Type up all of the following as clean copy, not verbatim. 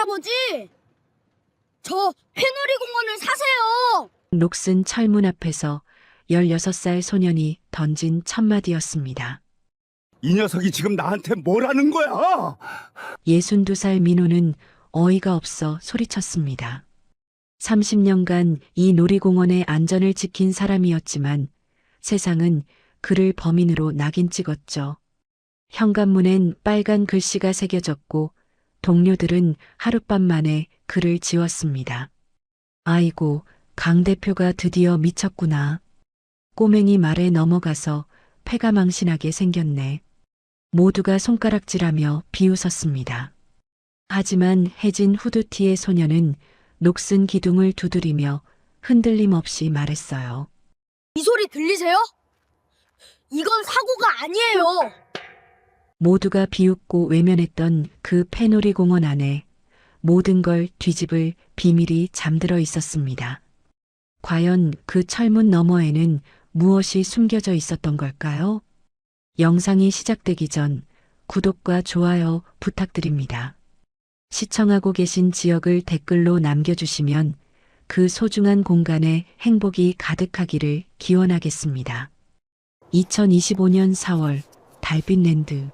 할아버지, 저 회놀이공원을 사세요. 녹슨 철문 앞에서 16살 소년이 던진 첫마디였습니다. 이 녀석이 지금 나한테 뭐라는 거야? 62살 민호는 어이가 없어 소리쳤습니다. 30년간 이 놀이공원의 안전을 지킨 사람이었지만 세상은 그를 범인으로 낙인 찍었죠. 현관문엔 빨간 글씨가 새겨졌고 동료들은 하룻밤 만에 그를 지웠습니다. 아이고, 강 대표가 드디어 미쳤구나. 꼬맹이 말에 넘어가서 패가 망신하게 생겼네. 모두가 손가락질하며 비웃었습니다. 하지만 해진 후드티의 소녀는 녹슨 기둥을 두드리며 흔들림 없이 말했어요. 이 소리 들리세요? 이건 사고가 아니에요. 모두가 비웃고 외면했던 그 패놀이 공원 안에 모든 걸 뒤집을 비밀이 잠들어 있었습니다. 과연 그 철문 너머에는 무엇이 숨겨져 있었던 걸까요? 영상이 시작되기 전 구독과 좋아요 부탁드립니다. 시청하고 계신 지역을 댓글로 남겨주시면 그 소중한 공간에 행복이 가득하기를 기원하겠습니다. 2025년 4월 달빛랜드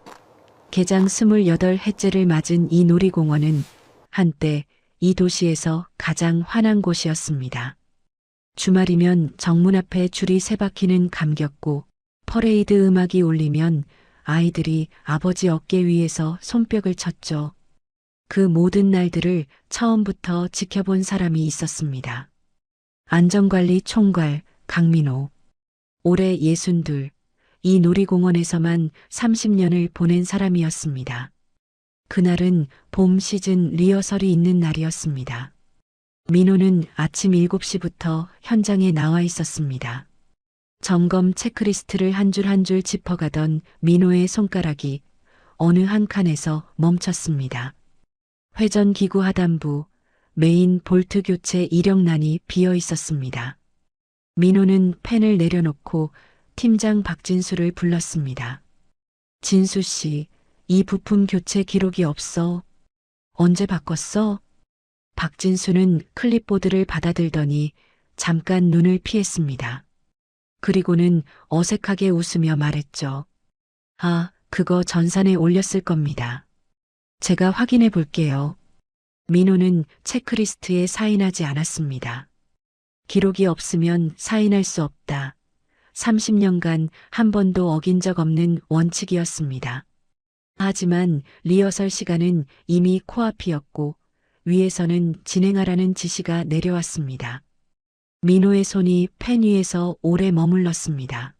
개장 28해째를 맞은 이 놀이공원은 한때 이 도시에서 가장 환한 곳이었습니다. 주말이면 정문 앞에 줄이 세바퀴는 감겼고 퍼레이드 음악이 울리면 아이들이 아버지 어깨 위에서 손뼉을 쳤죠. 그 모든 날들을 처음부터 지켜본 사람이 있었습니다. 안전관리 총괄 강민호. 올해 62, 이 놀이공원에서만 30년을 보낸 사람이었습니다. 그날은 봄 시즌 리허설이 있는 날이었습니다. 민호는 아침 7시부터 현장에 나와 있었습니다. 점검 체크리스트를 한 줄 한 줄 짚어가던 민호의 손가락이 어느 한 칸에서 멈췄습니다. 회전기구 하단부, 메인 볼트 교체 이력란이 비어 있었습니다. 민호는 펜을 내려놓고 팀장 박진수를 불렀습니다. 진수 씨, 이 부품 교체 기록이 없어. 언제 바꿨어? 박진수는 클립보드를 받아들더니 잠깐 눈을 피했습니다. 그리고는 어색하게 웃으며 말했죠. 아, 그거 전산에 올렸을 겁니다. 제가 확인해 볼게요. 민호는 체크리스트에 사인하지 않았습니다. 기록이 없으면 사인할 수 없다. 30년간 한 번도 어긴 적 없는 원칙이었습니다. 하지만 리허설 시간은 이미 코앞이었고 위에서는 진행하라는 지시가 내려왔습니다. 민호의 손이 펜 위에서 오래 머물렀습니다.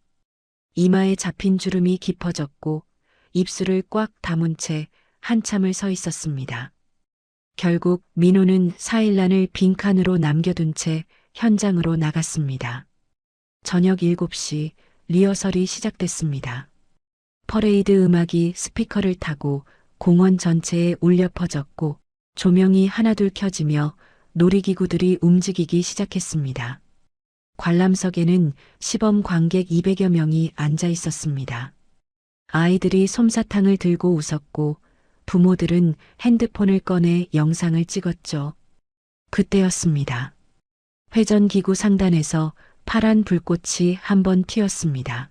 이마에 잡힌 주름이 깊어졌고 입술을 꽉 다문 채 한참을 서 있었습니다. 결국 민호는 사일란을 빈칸으로 남겨둔 채 현장으로 나갔습니다. 저녁 7시 리허설이 시작됐습니다. 퍼레이드 음악이 스피커를 타고 공원 전체에 울려 퍼졌고 조명이 하나둘 켜지며 놀이기구들이 움직이기 시작했습니다. 관람석에는 시범 관객 200여 명이 앉아 있었습니다. 아이들이 솜사탕을 들고 웃었고 부모들은 핸드폰을 꺼내 영상을 찍었죠. 그때였습니다. 회전기구 상단에서 파란 불꽃이 한번 튀었습니다.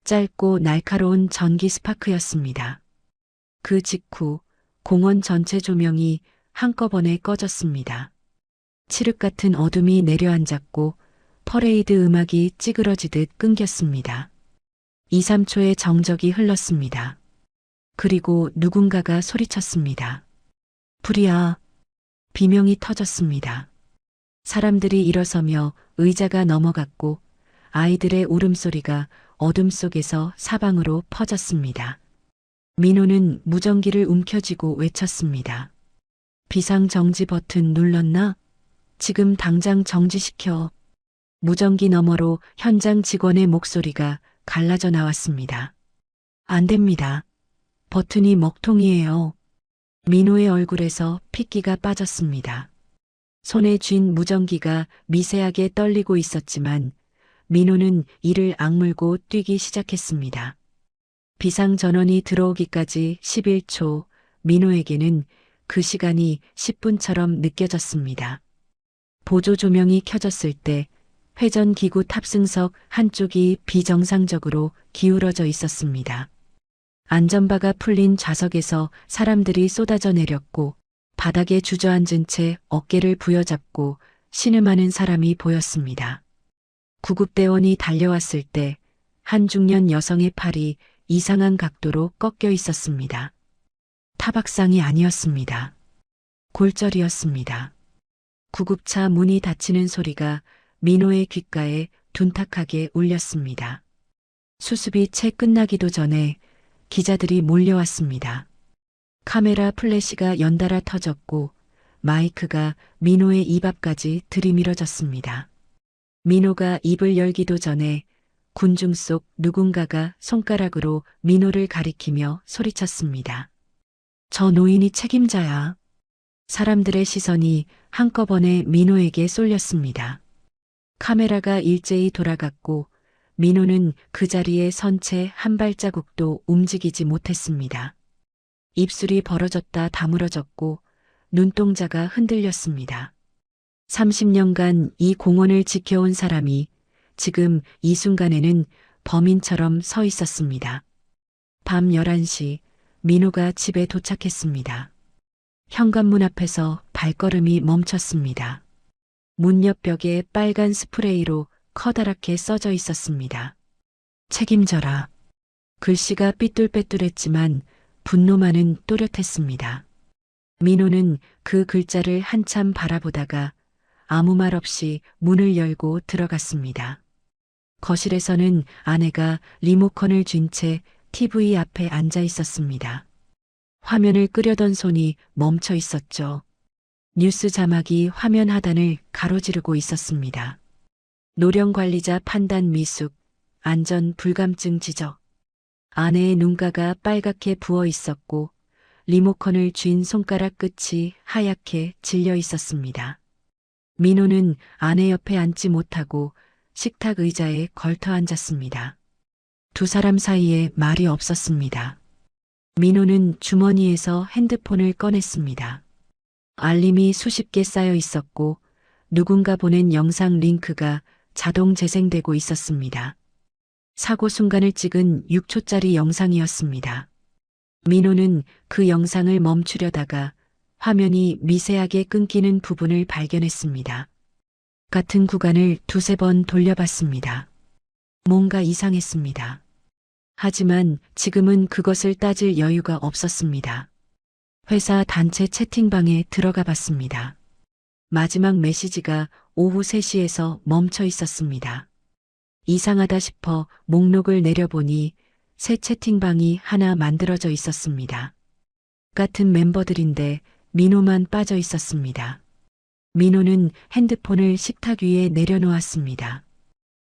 짧고 날카로운 전기 스파크였습니다. 그 직후 공원 전체 조명이 한꺼번에 꺼졌습니다. 칠흑 같은 어둠이 내려앉았고 퍼레이드 음악이 찌그러지듯 끊겼습니다. 2, 3초의 정적이 흘렀습니다. 그리고 누군가가 소리쳤습니다. 불이야. 비명이 터졌습니다. 사람들이 일어서며 의자가 넘어갔고 아이들의 울음소리가 어둠 속에서 사방으로 퍼졌습니다. 민호는 무전기를 움켜쥐고 외쳤습니다. 비상정지 버튼 눌렀나? 지금 당장 정지시켜. 무전기 너머로 현장 직원의 목소리가 갈라져 나왔습니다. 안 됩니다. 버튼이 먹통이에요. 민호의 얼굴에서 핏기가 빠졌습니다. 손에 쥔 무전기가 미세하게 떨리고 있었지만 민호는 이를 악물고 뛰기 시작했습니다. 비상전원이 들어오기까지 11초, 민호에게는 그 시간이 10분처럼 느껴졌습니다. 보조 조명이 켜졌을 때 회전기구 탑승석 한쪽이 비정상적으로 기울어져 있었습니다. 안전바가 풀린 좌석에서 사람들이 쏟아져 내렸고 바닥에 주저앉은 채 어깨를 부여잡고 신음하는 사람이 보였습니다. 구급대원이 달려왔을 때 한 중년 여성의 팔이 이상한 각도로 꺾여 있었습니다. 타박상이 아니었습니다. 골절이었습니다. 구급차 문이 닫히는 소리가 민호의 귓가에 둔탁하게 울렸습니다. 수습이 채 끝나기도 전에 기자들이 몰려왔습니다. 카메라 플래시가 연달아 터졌고 마이크가 민호의 입 앞까지 들이밀어졌습니다. 민호가 입을 열기도 전에 군중 속 누군가가 손가락으로 민호를 가리키며 소리쳤습니다. 저 노인이 책임자야. 사람들의 시선이 한꺼번에 민호에게 쏠렸습니다. 카메라가 일제히 돌아갔고 민호는 그 자리에 선 채 한 발자국도 움직이지 못했습니다. 입술이 벌어졌다 다물어졌고 눈동자가 흔들렸습니다. 30년간 이 공원을 지켜온 사람이 지금 이 순간에는 범인처럼 서 있었습니다. 밤 11시 민호가 집에 도착했습니다. 현관문 앞에서 발걸음이 멈췄습니다. 문 옆 벽에 빨간 스프레이로 커다랗게 써져 있었습니다. 책임져라. 글씨가 삐뚤빼뚤했지만 분노만은 또렷했습니다. 민호는 그 글자를 한참 바라보다가 아무 말 없이 문을 열고 들어갔습니다. 거실에서는 아내가 리모컨을 쥔 채 TV 앞에 앉아 있었습니다. 화면을 끄려던 손이 멈춰 있었죠. 뉴스 자막이 화면 하단을 가로지르고 있었습니다. 노령 관리자 판단 미숙, 안전 불감증 지적. 아내의 눈가가 빨갛게 부어 있었고 리모컨을 쥔 손가락 끝이 하얗게 질려 있었습니다. 민호는 아내 옆에 앉지 못하고 식탁 의자에 걸터 앉았습니다. 두 사람 사이에 말이 없었습니다. 민호는 주머니에서 핸드폰을 꺼냈습니다. 알림이 수십 개 쌓여 있었고 누군가 보낸 영상 링크가 자동 재생되고 있었습니다. 사고 순간을 찍은 6초짜리 영상이었습니다. 민호는 그 영상을 멈추려다가 화면이 미세하게 끊기는 부분을 발견했습니다. 같은 구간을 두세 번 돌려봤습니다. 뭔가 이상했습니다. 하지만 지금은 그것을 따질 여유가 없었습니다. 회사 단체 채팅방에 들어가 봤습니다. 마지막 메시지가 오후 3시에서 멈춰 있었습니다. 이상하다 싶어 목록을 내려보니 새 채팅방이 하나 만들어져 있었습니다. 같은 멤버들인데 민호만 빠져 있었습니다. 민호는 핸드폰을 식탁 위에 내려놓았습니다.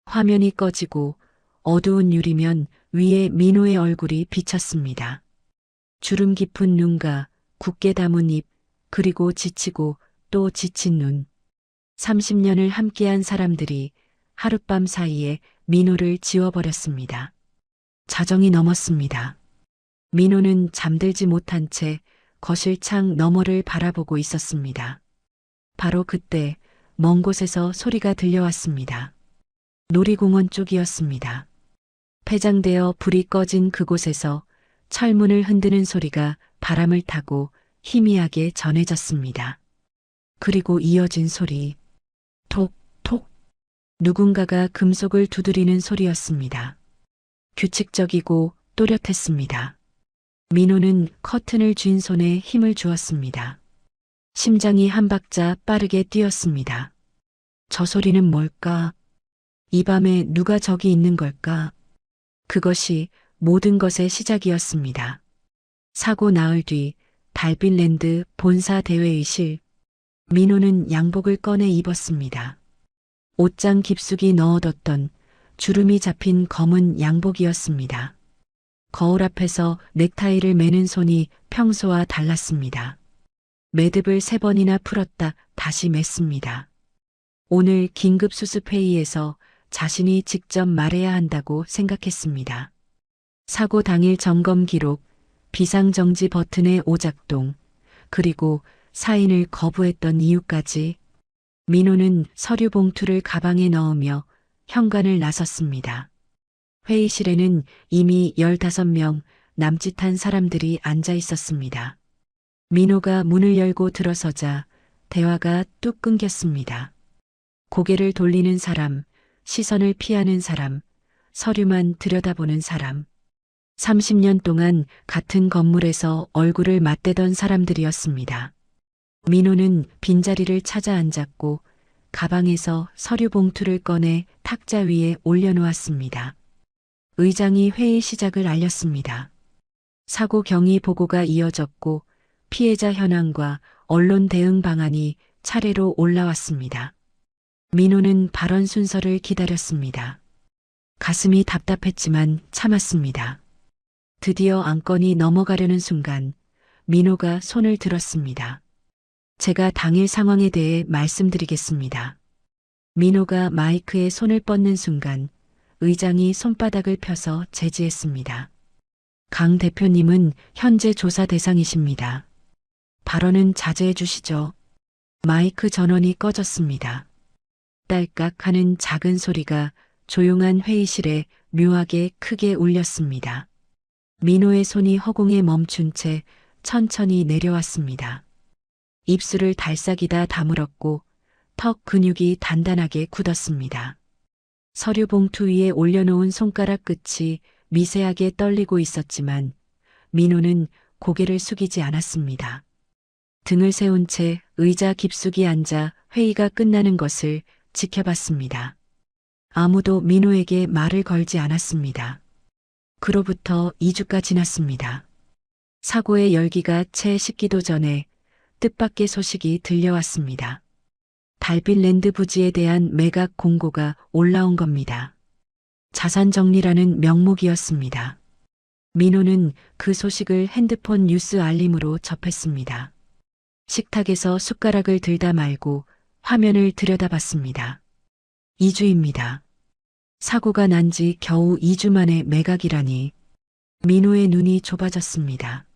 화면이 꺼지고 어두운 유리면 위에 민호의 얼굴이 비쳤습니다. 주름 깊은 눈과 굳게 담은 입, 그리고 지치고 또 지친 눈. 30년을 함께한 사람들이 하룻밤 사이에 민호를 지워버렸습니다. 자정이 넘었습니다. 민호는 잠들지 못한 채 거실 창 너머를 바라보고 있었습니다. 바로 그때 먼 곳에서 소리가 들려왔습니다. 놀이공원 쪽이었습니다. 폐장되어 불이 꺼진 그곳에서 철문을 흔드는 소리가 바람을 타고 희미하게 전해졌습니다. 그리고 이어진 소리. 톡, 톡. 누군가가 금속을 두드리는 소리였습니다. 규칙적이고 또렷했습니다. 민호는 커튼을 쥔 손에 힘을 주었습니다. 심장이 한 박자 빠르게 뛰었습니다. 저 소리는 뭘까? 이 밤에 누가 저기 있는 걸까? 그것이 모든 것의 시작이었습니다. 사고 나흘 뒤 달빛랜드 본사 대회의실. 민호는 양복을 꺼내 입었습니다. 옷장 깊숙이 넣어뒀던 주름이 잡힌 검은 양복이었습니다. 거울 앞에서 넥타이를 매는 손이 평소와 달랐습니다. 매듭을 3번이나 풀었다 다시 맸습니다. 오늘 긴급 수습 회의에서 자신이 직접 말해야 한다고 생각했습니다. 사고 당일 점검 기록, 비상정지 버튼의 오작동, 그리고 사인을 거부했던 이유까지. 민호는 서류 봉투를 가방에 넣으며 현관을 나섰습니다. 회의실에는 이미 15명 남짓한 사람들이 앉아 있었습니다. 민호가 문을 열고 들어서자 대화가 뚝 끊겼습니다. 고개를 돌리는 사람, 시선을 피하는 사람, 서류만 들여다보는 사람. 30년 동안 같은 건물에서 얼굴을 맞대던 사람들이었습니다. 민호는 빈자리를 찾아 앉았고 가방에서 서류 봉투를 꺼내 탁자 위에 올려놓았습니다. 의장이 회의 시작을 알렸습니다. 사고 경위 보고가 이어졌고 피해자 현황과 언론 대응 방안이 차례로 올라왔습니다. 민호는 발언 순서를 기다렸습니다. 가슴이 답답했지만 참았습니다. 드디어 안건이 넘어가려는 순간 민호가 손을 들었습니다. 제가 당일 상황에 대해 말씀드리겠습니다. 민호가 마이크에 손을 뻗는 순간 의장이 손바닥을 펴서 제지했습니다. 강 대표님은 현재 조사 대상이십니다. 발언은 자제해 주시죠. 마이크 전원이 꺼졌습니다. 딸깍 하는 작은 소리가 조용한 회의실에 묘하게 크게 울렸습니다. 민호의 손이 허공에 멈춘 채 천천히 내려왔습니다. 입술을 달싹이다 다물었고 턱 근육이 단단하게 굳었습니다. 서류 봉투 위에 올려놓은 손가락 끝이 미세하게 떨리고 있었지만 민호는 고개를 숙이지 않았습니다. 등을 세운 채 의자 깊숙이 앉아 회의가 끝나는 것을 지켜봤습니다. 아무도 민호에게 말을 걸지 않았습니다. 그로부터 2주가 지났습니다. 사고의 열기가 채 식기도 전에 뜻밖의 소식이 들려왔습니다. 달빛랜드 부지에 대한 매각 공고가 올라온 겁니다. 자산 정리라는 명목이었습니다. 민호는 그 소식을 핸드폰 뉴스 알림으로 접했습니다. 식탁에서 숟가락을 들다 말고 화면을 들여다봤습니다. 2주입니다. 사고가 난 지 겨우 2주 만에 매각이라니. 민호의 눈이 좁아졌습니다.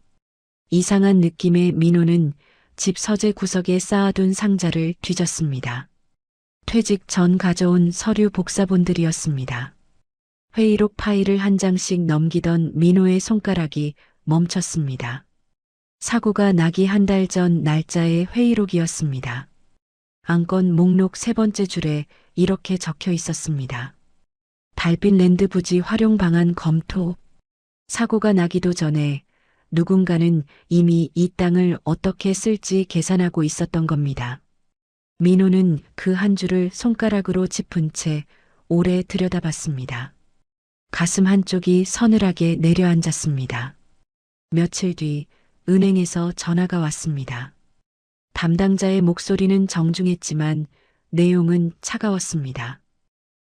이상한 느낌의 민호는 집 서재 구석에 쌓아둔 상자를 뒤졌습니다. 퇴직 전 가져온 서류 복사본들이었습니다. 회의록 파일을 한 장씩 넘기던 민호의 손가락이 멈췄습니다. 사고가 나기 한 달 전 날짜의 회의록이었습니다. 안건 목록 3번째 줄에 이렇게 적혀 있었습니다. 달빛랜드 부지 활용 방안 검토. 사고가 나기도 전에 누군가는 이미 이 땅을 어떻게 쓸지 계산하고 있었던 겁니다. 민호는 그 한 줄을 손가락으로 짚은 채 오래 들여다봤습니다. 가슴 한쪽이 서늘하게 내려앉았습니다. 며칠 뒤 은행에서 전화가 왔습니다. 담당자의 목소리는 정중했지만 내용은 차가웠습니다.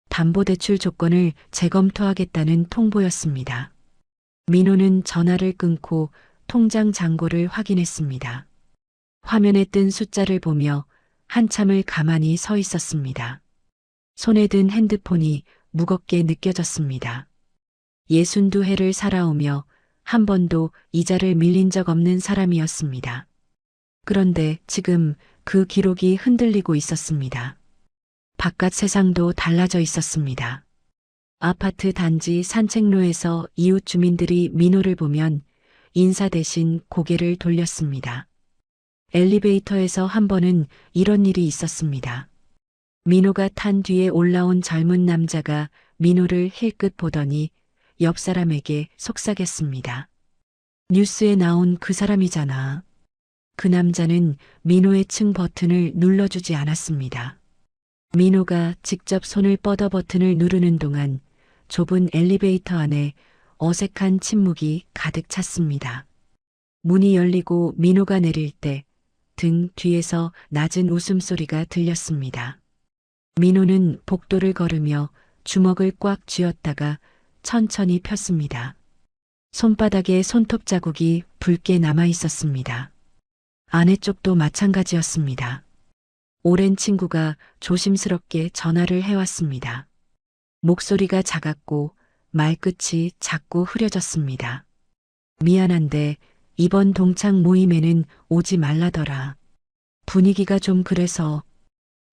담보대출 조건을 재검토하겠다는 통보였습니다. 민호는 전화를 끊고 통장 잔고를 확인했습니다. 화면에 뜬 숫자를 보며 한참을 가만히 서 있었습니다. 손에 든 핸드폰이 무겁게 느껴졌습니다. 62회를 살아오며 한 번도 이자를 밀린 적 없는 사람이었습니다. 그런데 지금 그 기록이 흔들리고 있었습니다. 바깥 세상도 달라져 있었습니다. 아파트 단지 산책로에서 이웃 주민들이 민호를 보면 인사 대신 고개를 돌렸습니다. 엘리베이터에서 한 번은 이런 일이 있었습니다. 민호가 탄 뒤에 올라온 젊은 남자가 민호를 힐끗 보더니 옆 사람에게 속삭였습니다. 뉴스에 나온 그 사람이잖아. 그 남자는 민호의 층 버튼을 눌러주지 않았습니다. 민호가 직접 손을 뻗어 버튼을 누르는 동안 좁은 엘리베이터 안에 어색한 침묵이 가득 찼습니다. 문이 열리고 민호가 내릴 때 등 뒤에서 낮은 웃음소리가 들렸습니다. 민호는 복도를 걸으며 주먹을 꽉 쥐었다가 천천히 폈습니다. 손바닥에 손톱 자국이 붉게 남아 있었습니다. 아내쪽도 마찬가지였습니다. 오랜 친구가 조심스럽게 전화를 해왔습니다. 목소리가 작았고 말끝이 자꾸 흐려졌습니다. 미안한데 이번 동창 모임에는 오지 말라더라. 분위기가 좀 그래서.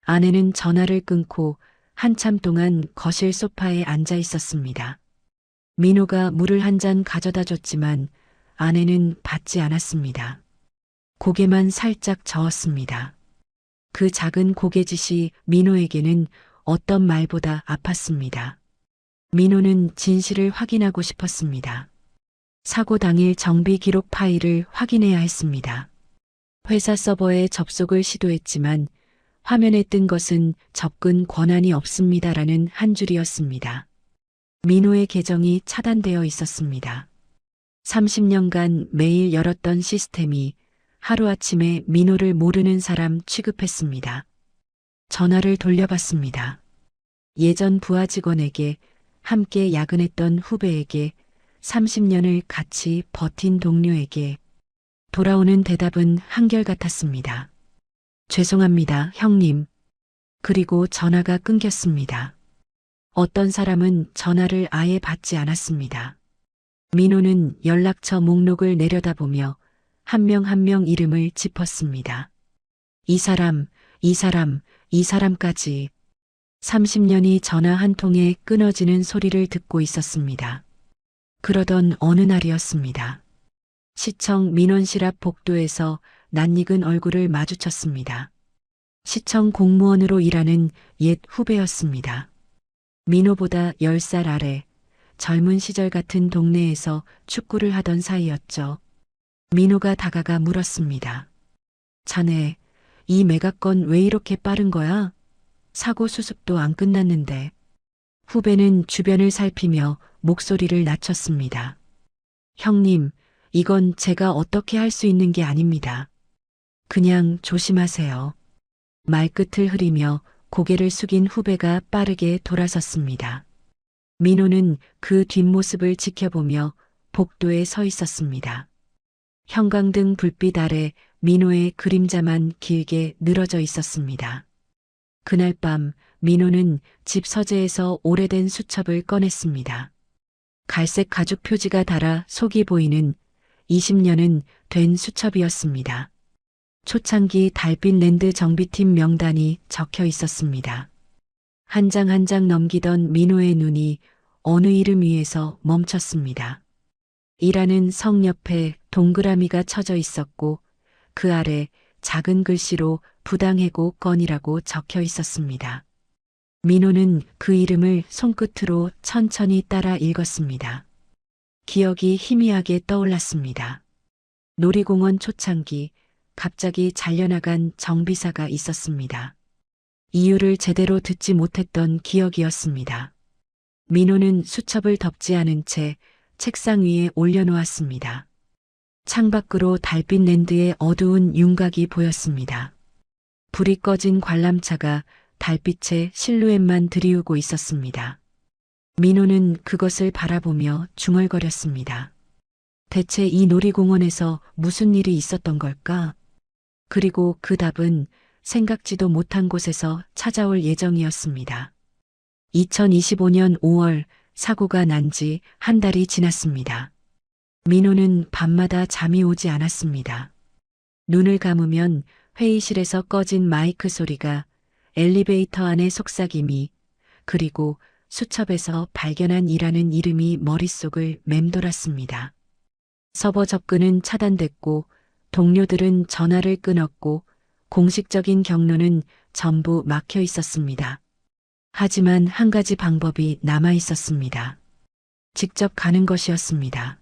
아내는 전화를 끊고 한참 동안 거실 소파에 앉아 있었습니다. 민호가 물을 한 잔 가져다 줬지만 아내는 받지 않았습니다. 고개만 살짝 저었습니다. 그 작은 고개짓이 민호에게는 어떤 말보다 아팠습니다. 민호는 진실을 확인하고 싶었습니다. 사고 당일 정비 기록 파일을 확인해야 했습니다. 회사 서버에 접속을 시도했지만 화면에 뜬 것은 접근 권한이 없습니다라는 한 줄이었습니다. 민호의 계정이 차단되어 있었습니다. 30년간 매일 열었던 시스템이 하루아침에 민호를 모르는 사람 취급했습니다. 전화를 돌려봤습니다. 예전 부하 직원에게, 함께 야근했던 후배에게, 30년을 같이 버틴 동료에게. 돌아오는 대답은 한결같았습니다. 죄송합니다, 형님. 그리고 전화가 끊겼습니다. 어떤 사람은 전화를 아예 받지 않았습니다. 민호는 연락처 목록을 내려다보며 한 명 한 명 이름을 짚었습니다. 이 사람, 이 사람, 이 사람까지. 30년이 전화 한 통에 끊어지는 소리를 듣고 있었습니다. 그러던 어느 날이었습니다. 시청 민원실 앞 복도에서 낯익은 얼굴을 마주쳤습니다. 시청 공무원으로 일하는 옛 후배였습니다. 민호보다 10살 아래, 젊은 시절 같은 동네에서 축구를 하던 사이였죠. 민호가 다가가 물었습니다. 자네, 이 매각건 왜 이렇게 빠른 거야? 사고 수습도 안 끝났는데. 후배는 주변을 살피며 목소리를 낮췄습니다. 형님, 이건 제가 어떻게 할 수 있는 게 아닙니다. 그냥 조심하세요. 말끝을 흐리며 고개를 숙인 후배가 빠르게 돌아섰습니다. 민호는 그 뒷모습을 지켜보며 복도에 서 있었습니다. 형광등 불빛 아래 민호의 그림자만 길게 늘어져 있었습니다. 그날 밤 민호는 집 서재에서 오래된 수첩을 꺼냈습니다. 갈색 가죽 표지가 달아 속이 보이는 20년은 된 수첩이었습니다. 초창기 달빛 랜드 정비팀 명단이 적혀 있었습니다. 한 장 한 장 넘기던 민호의 눈이 어느 이름 위에서 멈췄습니다. 이라는 성 옆에 동그라미가 쳐져 있었고 그 아래 작은 글씨로 부당해고 건이라고 적혀 있었습니다. 민호는 그 이름을 손끝으로 천천히 따라 읽었습니다. 기억이 희미하게 떠올랐습니다. 놀이공원 초창기 갑자기 잘려나간 정비사가 있었습니다. 이유를 제대로 듣지 못했던 기억이었습니다. 민호는 수첩을 덮지 않은 채 책상 위에 올려놓았습니다. 창밖으로 달빛 랜드의 어두운 윤곽이 보였습니다. 불이 꺼진 관람차가 달빛의 실루엣만 들이우고 있었습니다. 민호는 그것을 바라보며 중얼거렸습니다. 대체 이 놀이공원에서 무슨 일이 있었던 걸까? 그리고 그 답은 생각지도 못한 곳에서 찾아올 예정이었습니다. 2025년 5월 사고가 난 지 한 달이 지났습니다. 민호는 밤마다 잠이 오지 않았습니다. 눈을 감으면 회의실에서 꺼진 마이크 소리가, 엘리베이터 안의 속삭임이, 그리고 수첩에서 발견한 이라는 이름이 머릿속을 맴돌았습니다. 서버 접근은 차단됐고 동료들은 전화를 끊었고 공식적인 경로는 전부 막혀 있었습니다. 하지만 한 가지 방법이 남아 있었습니다. 직접 가는 것이었습니다.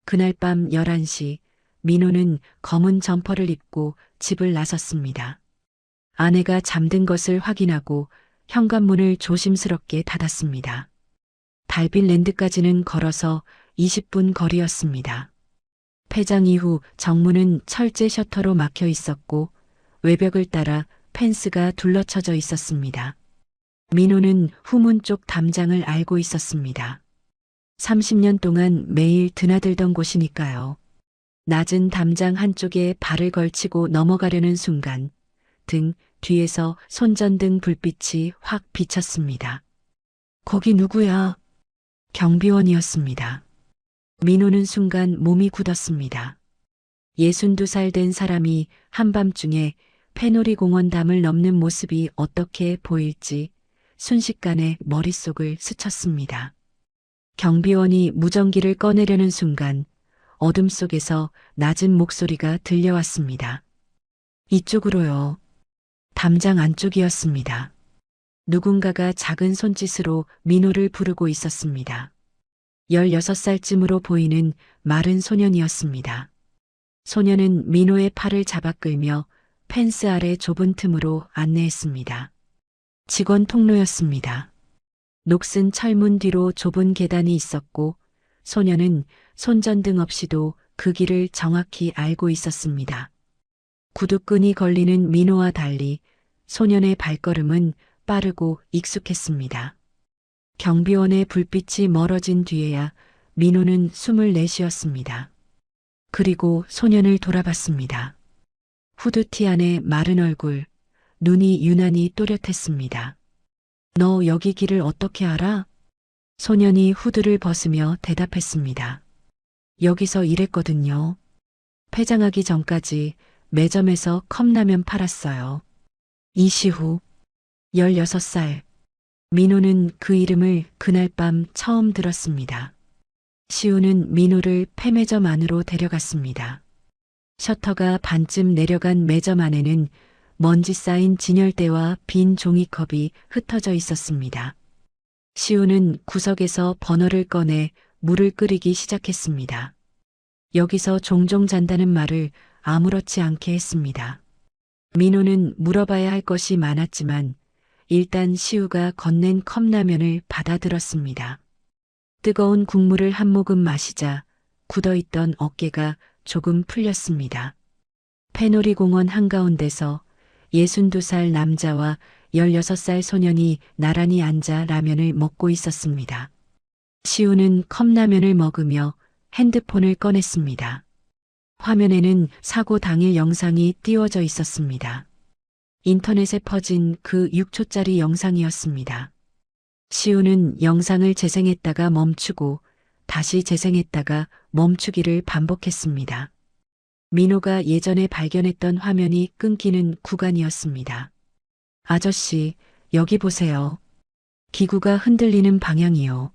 그날 밤 11시 민호는 검은 점퍼를 입고 집을 나섰습니다. 아내가 잠든 것을 확인하고 현관문을 조심스럽게 닫았습니다. 달빛 랜드까지는 걸어서 20분 거리였습니다. 폐장 이후 정문은 철제 셔터로 막혀 있었고 외벽을 따라 펜스가 둘러쳐져 있었습니다. 민호는 후문 쪽 담장을 알고 있었습니다. 30년 동안 매일 드나들던 곳이니까요. 낮은 담장 한쪽에 발을 걸치고 넘어가려는 순간 등 뒤에서 손전등 불빛이 확 비쳤습니다. 거기 누구야? 경비원이었습니다. 민호는 순간 몸이 굳었습니다. 62살 된 사람이 한밤중에 패놀이 공원 담을 넘는 모습이 어떻게 보일지 순식간에 머릿속을 스쳤습니다. 경비원이 무전기를 꺼내려는 순간 어둠 속에서 낮은 목소리가 들려왔습니다. 이쪽으로요. 담장 안쪽이었습니다. 누군가가 작은 손짓으로 민호를 부르고 있었습니다. 16살쯤으로 보이는 마른 소년이었습니다. 소년은 민호의 팔을 잡아 끌며 펜스 아래 좁은 틈으로 안내했습니다. 직원 통로였습니다. 녹슨 철문 뒤로 좁은 계단이 있었고 소년은 손전등 없이도 그 길을 정확히 알고 있었습니다. 구두끈이 걸리는 민호와 달리 소년의 발걸음은 빠르고 익숙했습니다. 경비원의 불빛이 멀어진 뒤에야 민호는 숨을 내쉬었습니다. 그리고 소년을 돌아봤습니다. 후드티 안에 마른 얼굴, 눈이 유난히 또렷했습니다. 너 여기 길을 어떻게 알아? 소년이 후드를 벗으며 대답했습니다. 여기서 일했거든요. 폐장하기 전까지 매점에서 컵라면 팔았어요. 이시후, 16살. 민호는 그 이름을 그날 밤 처음 들었습니다. 시우는 민호를 폐매점 안으로 데려갔습니다. 셔터가 반쯤 내려간 매점 안에는 먼지 쌓인 진열대와 빈 종이컵이 흩어져 있었습니다. 시우는 구석에서 버너를 꺼내 물을 끓이기 시작했습니다. 여기서 종종 잔다는 말을 아무렇지 않게 했습니다. 민호는 물어봐야 할 것이 많았지만 일단 시우가 건넨 컵라면을 받아들었습니다. 뜨거운 국물을 한 모금 마시자 굳어있던 어깨가 조금 풀렸습니다. 패놀이 공원 한가운데서 62살 남자와 16살 소년이 나란히 앉아 라면을 먹고 있었습니다. 시우는 컵라면을 먹으며 핸드폰을 꺼냈습니다. 화면에는 사고 당일 영상이 띄워져 있었습니다. 인터넷에 퍼진 그 6초짜리 영상이었습니다. 시우는 영상을 재생했다가 멈추고 다시 재생했다가 멈추기를 반복했습니다. 민호가 예전에 발견했던 화면이 끊기는 구간이었습니다. 아저씨, 여기 보세요. 기구가 흔들리는 방향이요.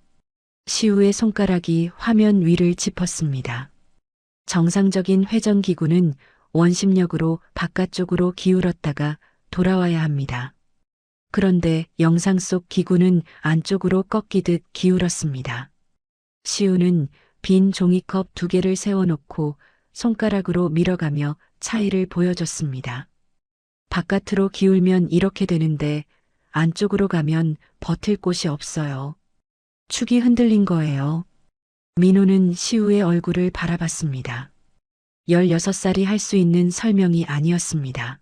시우의 손가락이 화면 위를 짚었습니다. 정상적인 회전기구는 원심력으로 바깥쪽으로 기울었다가 돌아와야 합니다. 그런데 영상 속 기구는 안쪽으로 꺾이듯 기울었습니다. 시우는 빈 종이컵 2개를 세워놓고 손가락으로 밀어가며 차이를 보여줬습니다. 바깥으로 기울면 이렇게 되는데 안쪽으로 가면 버틸 곳이 없어요. 축이 흔들린 거예요. 민호는 시우의 얼굴을 바라봤습니다. 16살이 할 수 있는 설명이 아니었습니다.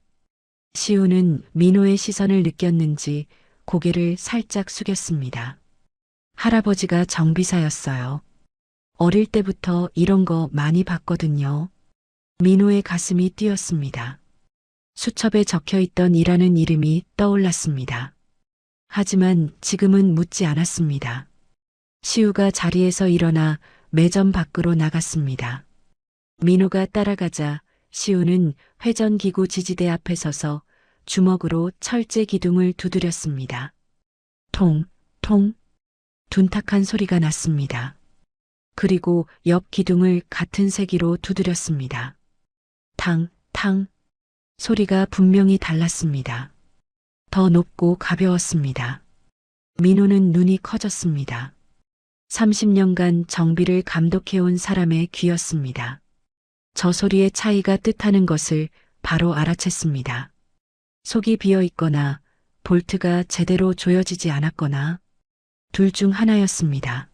시우는 민호의 시선을 느꼈는지 고개를 살짝 숙였습니다. 할아버지가 정비사였어요. 어릴 때부터 이런 거 많이 봤거든요. 민호의 가슴이 뛰었습니다. 수첩에 적혀있던 이라는 이름이 떠올랐습니다. 하지만 지금은 묻지 않았습니다. 시우가 자리에서 일어나 매점 밖으로 나갔습니다. 민호가 따라가자 시우는 회전기구 지지대 앞에 서서 주먹으로 철제 기둥을 두드렸습니다. 통, 통, 둔탁한 소리가 났습니다. 그리고 옆 기둥을 같은 세기로 두드렸습니다. 탕, 탕, 소리가 분명히 달랐습니다. 더 높고 가벼웠습니다. 민호는 눈이 커졌습니다. 30년간 정비를 감독해온 사람의 귀였습니다. 저 소리의 차이가 뜻하는 것을 바로 알아챘습니다. 속이 비어 있거나 볼트가 제대로 조여지지 않았거나 둘 중 하나였습니다.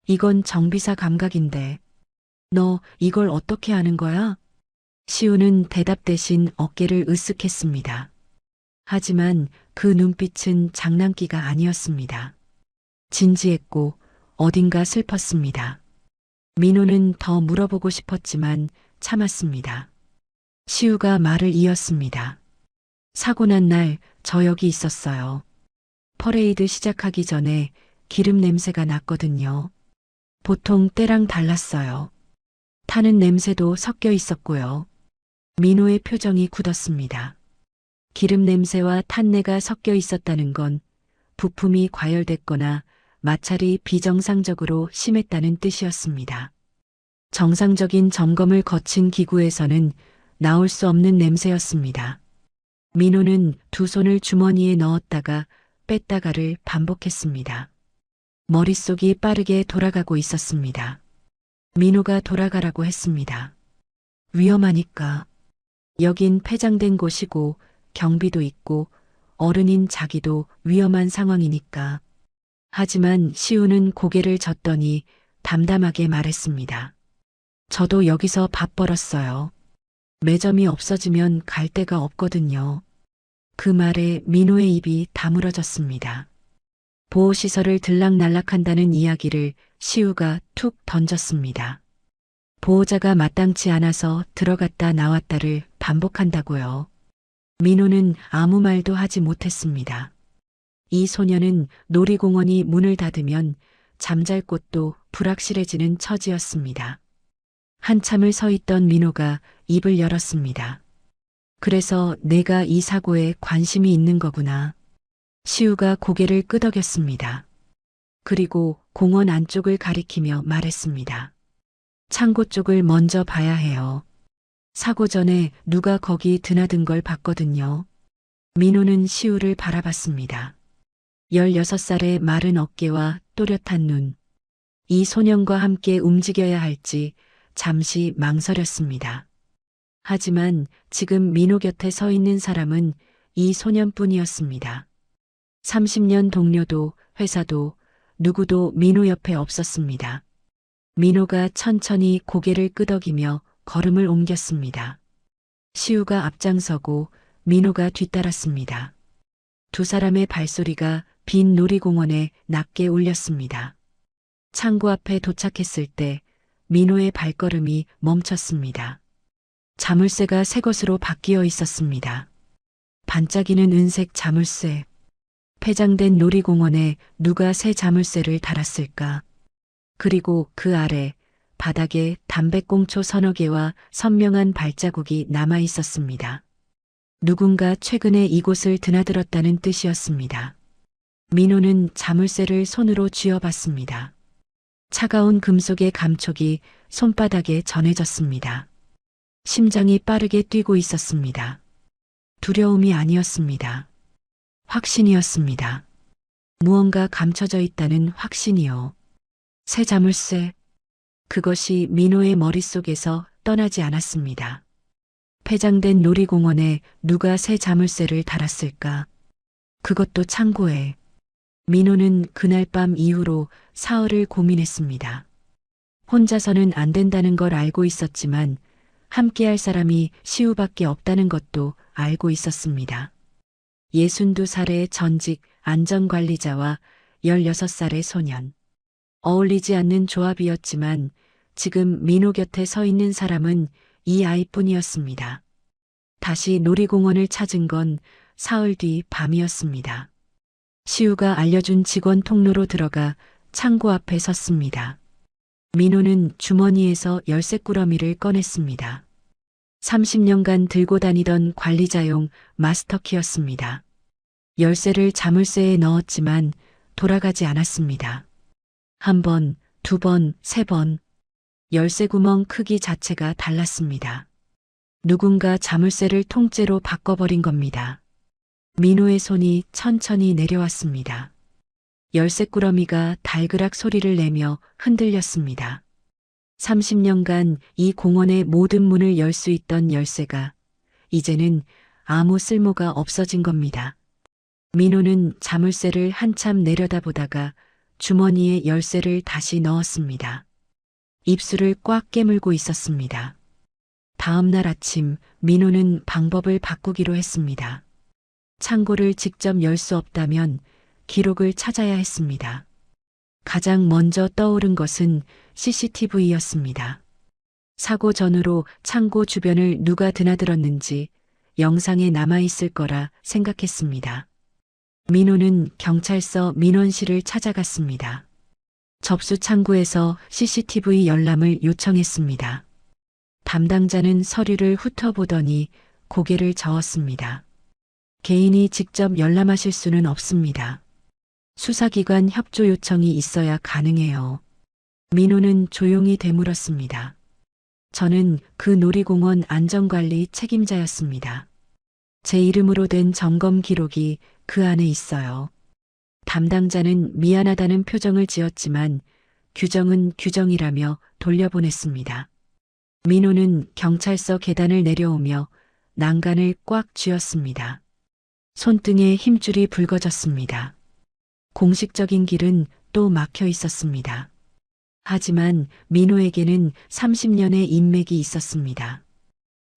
이건 정비사 감각인데 너 이걸 어떻게 아는 거야? 시우는 대답 대신 어깨를 으쓱했습니다. 하지만 그 눈빛은 장난기가 아니었습니다. 진지했고 어딘가 슬펐습니다. 민호는 더 물어보고 싶었지만 참았습니다. 시우가 말을 이었습니다. 사고 난 날 저 여기 있었어요. 퍼레이드 시작하기 전에 기름 냄새가 났거든요. 보통 때랑 달랐어요. 타는 냄새도 섞여 있었고요. 민호의 표정이 굳었습니다. 기름 냄새와 탄내가 섞여 있었다는 건 부품이 과열됐거나 마찰이 비정상적으로 심했다는 뜻이었습니다. 정상적인 점검을 거친 기구에서는 나올 수 없는 냄새였습니다. 민호는 두 손을 주머니에 넣었다가 뺐다가를 반복했습니다. 머릿속이 빠르게 돌아가고 있었습니다. 민호가 돌아가라고 했습니다. 위험하니까. 여긴 폐장된 곳이고 경비도 있고 어른인 자기도 위험한 상황이니까. 하지만 시우는 고개를 젓더니 담담하게 말했습니다. 저도 여기서 밥 벌었어요. 매점이 없어지면 갈 데가 없거든요. 그 말에 민호의 입이 다물어졌습니다. 보호시설을 들락날락한다는 이야기를 시우가 툭 던졌습니다. 보호자가 마땅치 않아서 들어갔다 나왔다를 반복한다고요. 민호는 아무 말도 하지 못했습니다. 이 소녀는 놀이공원이 문을 닫으면 잠잘 곳도 불확실해지는 처지였습니다. 한참을 서 있던 민호가 입을 열었습니다. 그래서 내가 이 사고에 관심이 있는 거구나. 시우가 고개를 끄덕였습니다. 그리고 공원 안쪽을 가리키며 말했습니다. 창고 쪽을 먼저 봐야 해요. 사고 전에 누가 거기 드나든 걸 봤거든요. 민호는 시우를 바라봤습니다. 16살의 마른 어깨와 또렷한 눈. 이 소년과 함께 움직여야 할지 잠시 망설였습니다. 하지만 지금 민호 곁에 서 있는 사람은 이 소년뿐이었습니다. 30년 동료도 회사도 누구도 민호 옆에 없었습니다. 민호가 천천히 고개를 끄덕이며 걸음을 옮겼습니다. 시우가 앞장서고 민호가 뒤따랐습니다. 두 사람의 발소리가 빈 놀이공원에 낮게 울렸습니다. 창고 앞에 도착했을 때 민호의 발걸음이 멈췄습니다. 자물쇠가 새 것으로 바뀌어 있었습니다. 반짝이는 은색 자물쇠. 폐장된 놀이공원에 누가 새 자물쇠를 달았을까? 그리고 그 아래 바닥에 담배꽁초 서너 개와 선명한 발자국이 남아 있었습니다. 누군가 최근에 이곳을 드나들었다는 뜻이었습니다. 민호는 자물쇠를 손으로 쥐어봤습니다. 차가운 금속의 감촉이 손바닥에 전해졌습니다. 심장이 빠르게 뛰고 있었습니다. 두려움이 아니었습니다. 확신이었습니다. 무언가 감춰져 있다는 확신이요. 새 자물쇠. 그것이 민호의 머릿속에서 떠나지 않았습니다. 폐장된 놀이공원에 누가 새 자물쇠를 달았을까? 그것도 창고에. 민호는 그날 밤 이후로 사흘을 고민했습니다. 혼자서는 안 된다는 걸 알고 있었지만 함께할 사람이 시우밖에 없다는 것도 알고 있었습니다. 62살의 전직 안전관리자와 16살의 소년. 어울리지 않는 조합이었지만 지금 민호 곁에 서 있는 사람은 이 아이뿐이었습니다. 다시 놀이공원을 찾은 건 사흘 뒤 밤이었습니다. 시우가 알려준 직원 통로로 들어가 창고 앞에 섰습니다. 민호는 주머니에서 열쇠꾸러미를 꺼냈습니다. 30년간 들고 다니던 관리자용 마스터키였습니다. 열쇠를 자물쇠에 넣었지만 돌아가지 않았습니다. 한 번, 두 번, 세 번. 열쇠 구멍 크기 자체가 달랐습니다. 누군가 자물쇠를 통째로 바꿔버린 겁니다. 민호의 손이 천천히 내려왔습니다. 열쇠꾸러미가 달그락 소리를 내며 흔들렸습니다. 30년간 이 공원의 모든 문을 열 수 있던 열쇠가 이제는 아무 쓸모가 없어진 겁니다. 민호는 자물쇠를 한참 내려다보다가 주머니에 열쇠를 다시 넣었습니다. 입술을 꽉 깨물고 있었습니다. 다음 날 아침 민호는 방법을 바꾸기로 했습니다. 창고를 직접 열 수 없다면 기록을 찾아야 했습니다. 가장 먼저 떠오른 것은 CCTV였습니다. 사고 전후로 창고 주변을 누가 드나들었는지 영상에 남아있을 거라 생각했습니다. 민호는 경찰서 민원실을 찾아갔습니다. 접수 창구에서 CCTV 열람을 요청했습니다. 담당자는 서류를 훑어보더니 고개를 저었습니다. 개인이 직접 열람하실 수는 없습니다. 수사기관 협조 요청이 있어야 가능해요. 민호는 조용히 되물었습니다. 저는 그 놀이공원 안전관리 책임자였습니다. 제 이름으로 된 점검 기록이 그 안에 있어요. 담당자는 미안하다는 표정을 지었지만 규정은 규정이라며 돌려보냈습니다. 민호는 경찰서 계단을 내려오며 난간을 꽉 쥐었습니다. 손등에 힘줄이 붉어졌습니다. 공식적인 길은 또 막혀 있었습니다. 하지만 민호에게는 30년의 인맥이 있었습니다.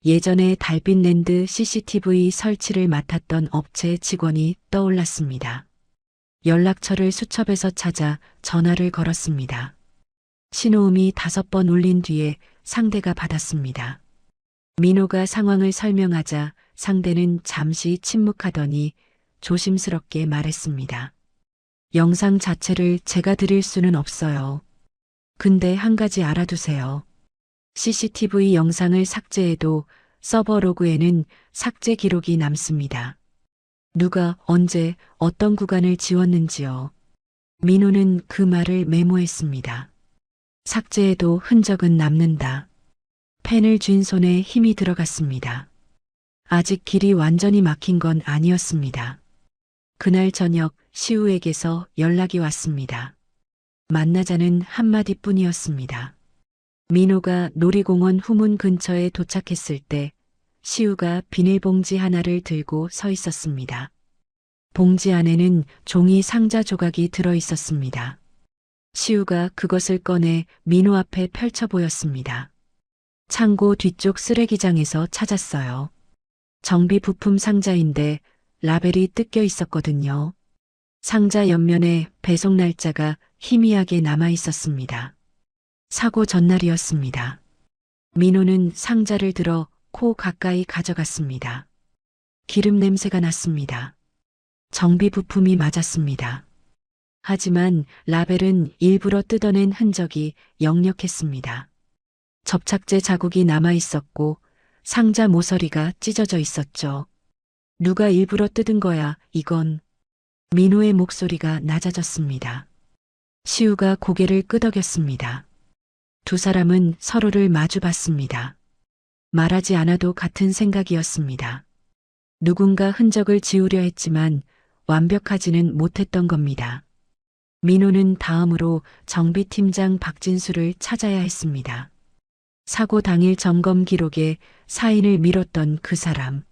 예전에 달빛랜드 CCTV 설치를 맡았던 업체 직원이 떠올랐습니다. 연락처를 수첩에서 찾아 전화를 걸었습니다. 신호음이 5번 울린 뒤에 상대가 받았습니다. 민호가 상황을 설명하자 상대는 잠시 침묵하더니 조심스럽게 말했습니다. 영상 자체를 제가 드릴 수는 없어요. 근데 한 가지 알아두세요. CCTV 영상을 삭제해도 서버 로그에는 삭제 기록이 남습니다. 누가 언제 어떤 구간을 지웠는지요. 민호는 그 말을 메모했습니다. 삭제해도 흔적은 남는다. 펜을 쥔 손에 힘이 들어갔습니다. 아직 길이 완전히 막힌 건 아니었습니다. 그날 저녁 시우에게서 연락이 왔습니다. 만나자는 한마디뿐이었습니다. 민호가 놀이공원 후문 근처에 도착했을 때 시우가 비닐봉지 하나를 들고 서 있었습니다. 봉지 안에는 종이 상자 조각이 들어 있었습니다. 시우가 그것을 꺼내 민호 앞에 펼쳐 보였습니다. 창고 뒤쪽 쓰레기장에서 찾았어요. 정비 부품 상자인데 라벨이 뜯겨 있었거든요. 상자 옆면에 배송 날짜가 희미하게 남아 있었습니다. 사고 전날이었습니다. 민호는 상자를 들어 코 가까이 가져갔습니다. 기름 냄새가 났습니다. 정비 부품이 맞았습니다. 하지만 라벨은 일부러 뜯어낸 흔적이 역력했습니다. 접착제 자국이 남아 있었고 상자 모서리가 찢어져 있었죠. 누가 일부러 뜯은 거야, 이건. 민호의 목소리가 낮아졌습니다. 시우가 고개를 끄덕였습니다. 두 사람은 서로를 마주 봤습니다. 말하지 않아도 같은 생각이었습니다. 누군가 흔적을 지우려 했지만 완벽하지는 못했던 겁니다. 민호는 다음으로 정비팀장 박진수를 찾아야 했습니다. 사고 당일 점검 기록에 사인을 밀었던 그 사람.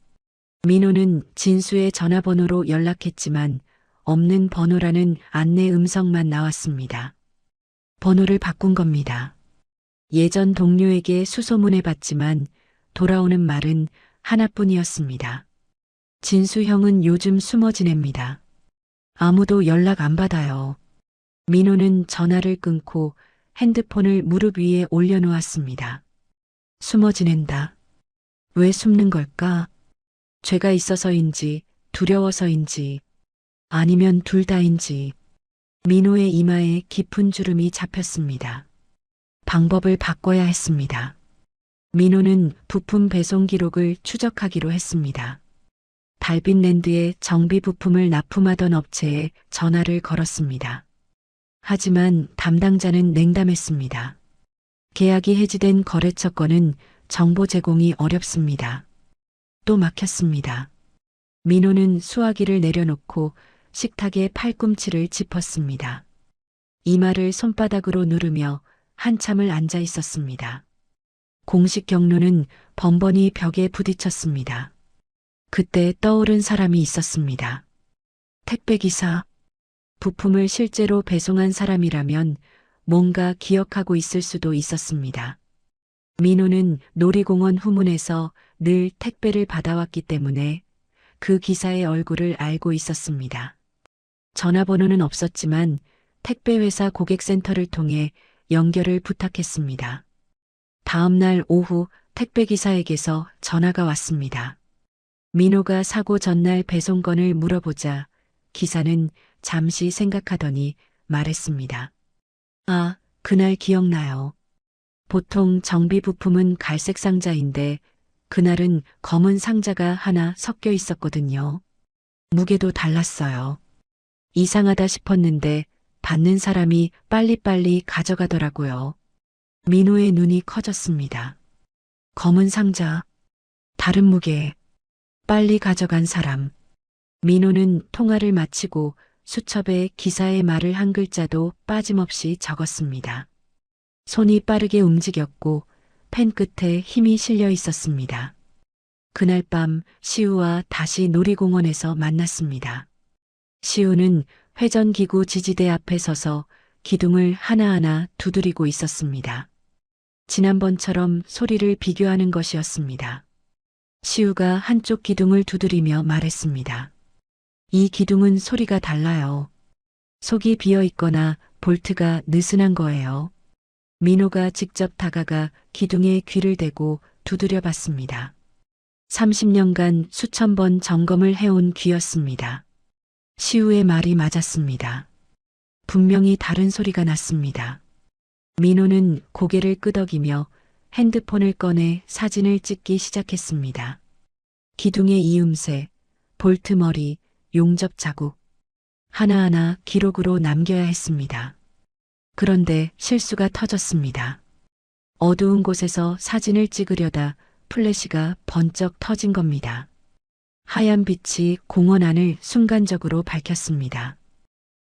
민호는 진수의 전화번호로 연락했지만 없는 번호라는 안내 음성만 나왔습니다. 번호를 바꾼 겁니다. 예전 동료에게 수소문해봤지만 돌아오는 말은 하나뿐이었습니다. 진수 형은 요즘 숨어 지냅니다. 아무도 연락 안 받아요. 민호는 전화를 끊고 핸드폰을 무릎 위에 올려놓았습니다. 숨어 지낸다. 왜 숨는 걸까? 죄가 있어서인지 두려워서인지 아니면 둘 다인지. 민호의 이마에 깊은 주름이 잡혔습니다. 방법을 바꿔야 했습니다. 민호는 부품 배송 기록을 추적하기로 했습니다. 달빛랜드에 정비 부품을 납품하던 업체에 전화를 걸었습니다. 하지만 담당자는 냉담했습니다. 계약이 해지된 거래처 건은 정보 제공이 어렵습니다. 또 막혔습니다. 민호는 수화기를 내려놓고 식탁에 팔꿈치를 짚었습니다. 이마를 손바닥으로 누르며 한참을 앉아 있었습니다. 공식 경로는 번번이 벽에 부딪혔습니다. 그때 떠오른 사람이 있었습니다. 택배기사. 부품을 실제로 배송한 사람이라면 뭔가 기억하고 있을 수도 있었습니다. 민호는 놀이공원 후문에서 늘 택배를 받아왔기 때문에 그 기사의 얼굴을 알고 있었습니다. 전화번호는 없었지만 택배회사 고객센터를 통해 연결을 부탁했습니다. 다음 날 오후 택배기사에게서 전화가 왔습니다. 민호가 사고 전날 배송건을 물어보자 기사는 잠시 생각하더니 말했습니다. 아, 그날 기억나요. 보통 정비 부품은 갈색 상자인데 그날은 검은 상자가 하나 섞여 있었거든요. 무게도 달랐어요. 이상하다 싶었는데 받는 사람이 빨리빨리 가져가더라고요. 민호의 눈이 커졌습니다. 검은 상자, 다른 무게, 빨리 가져간 사람. 민호는 통화를 마치고 수첩에 기사의 말을 한 글자도 빠짐없이 적었습니다. 손이 빠르게 움직였고 펜 끝에 힘이 실려 있었습니다. 그날 밤 시우와 다시 놀이공원에서 만났습니다. 시우는 회전기구 지지대 앞에 서서 기둥을 하나하나 두드리고 있었습니다. 지난번처럼 소리를 비교하는 것이었습니다. 시우가 한쪽 기둥을 두드리며 말했습니다. 이 기둥은 소리가 달라요. 속이 비어 있거나 볼트가 느슨한 거예요. 민호가 직접 다가가 기둥에 귀를 대고 두드려 봤습니다. 30년간 수천 번 점검을 해온 귀였습니다. 시우의 말이 맞았습니다. 분명히 다른 소리가 났습니다. 민호는 고개를 끄덕이며 핸드폰을 꺼내 사진을 찍기 시작했습니다. 기둥의 이음새, 볼트 머리, 용접 자국. 하나하나 기록으로 남겨야 했습니다. 그런데 실수가 터졌습니다. 어두운 곳에서 사진을 찍으려다 플래시가 번쩍 터진 겁니다. 하얀 빛이 공원 안을 순간적으로 밝혔습니다.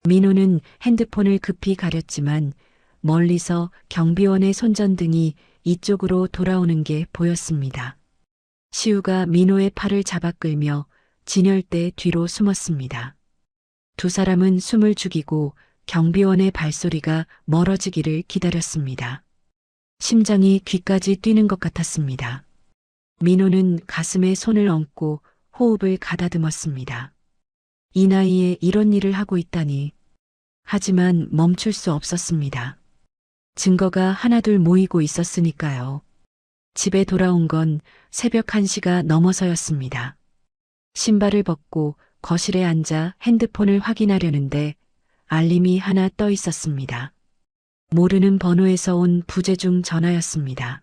민호는 핸드폰을 급히 가렸지만 멀리서 경비원의 손전등이 이쪽으로 돌아오는 게 보였습니다. 시우가 민호의 팔을 잡아 끌며 진열대 뒤로 숨었습니다. 두 사람은 숨을 죽이고 경비원의 발소리가 멀어지기를 기다렸습니다. 심장이 귀까지 뛰는 것 같았습니다. 민호는 가슴에 손을 얹고 호흡을 가다듬었습니다. 이 나이에 이런 일을 하고 있다니. 하지만 멈출 수 없었습니다. 증거가 하나둘 모이고 있었으니까요. 집에 돌아온 건 새벽 1시가 넘어서였습니다. 신발을 벗고 거실에 앉아 핸드폰을 확인하려는데 알림이 하나 떠 있었습니다. 모르는 번호에서 온 부재중 전화였습니다.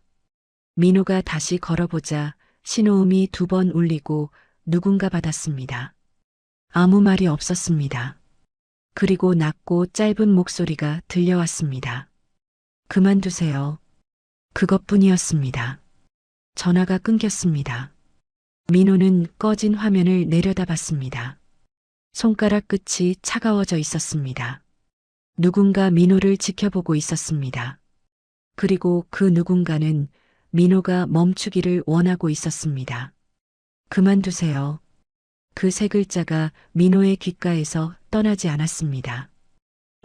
민호가 다시 걸어보자 신호음이 2번 울리고 누군가 받았습니다. 아무 말이 없었습니다. 그리고 낮고 짧은 목소리가 들려왔습니다. 그만두세요. 그것뿐이었습니다. 전화가 끊겼습니다. 민호는 꺼진 화면을 내려다봤습니다. 손가락 끝이 차가워져 있었습니다. 누군가 민호를 지켜보고 있었습니다. 그리고 그 누군가는 민호가 멈추기를 원하고 있었습니다. 그만두세요. 그 세 글자가 민호의 귓가에서 떠나지 않았습니다.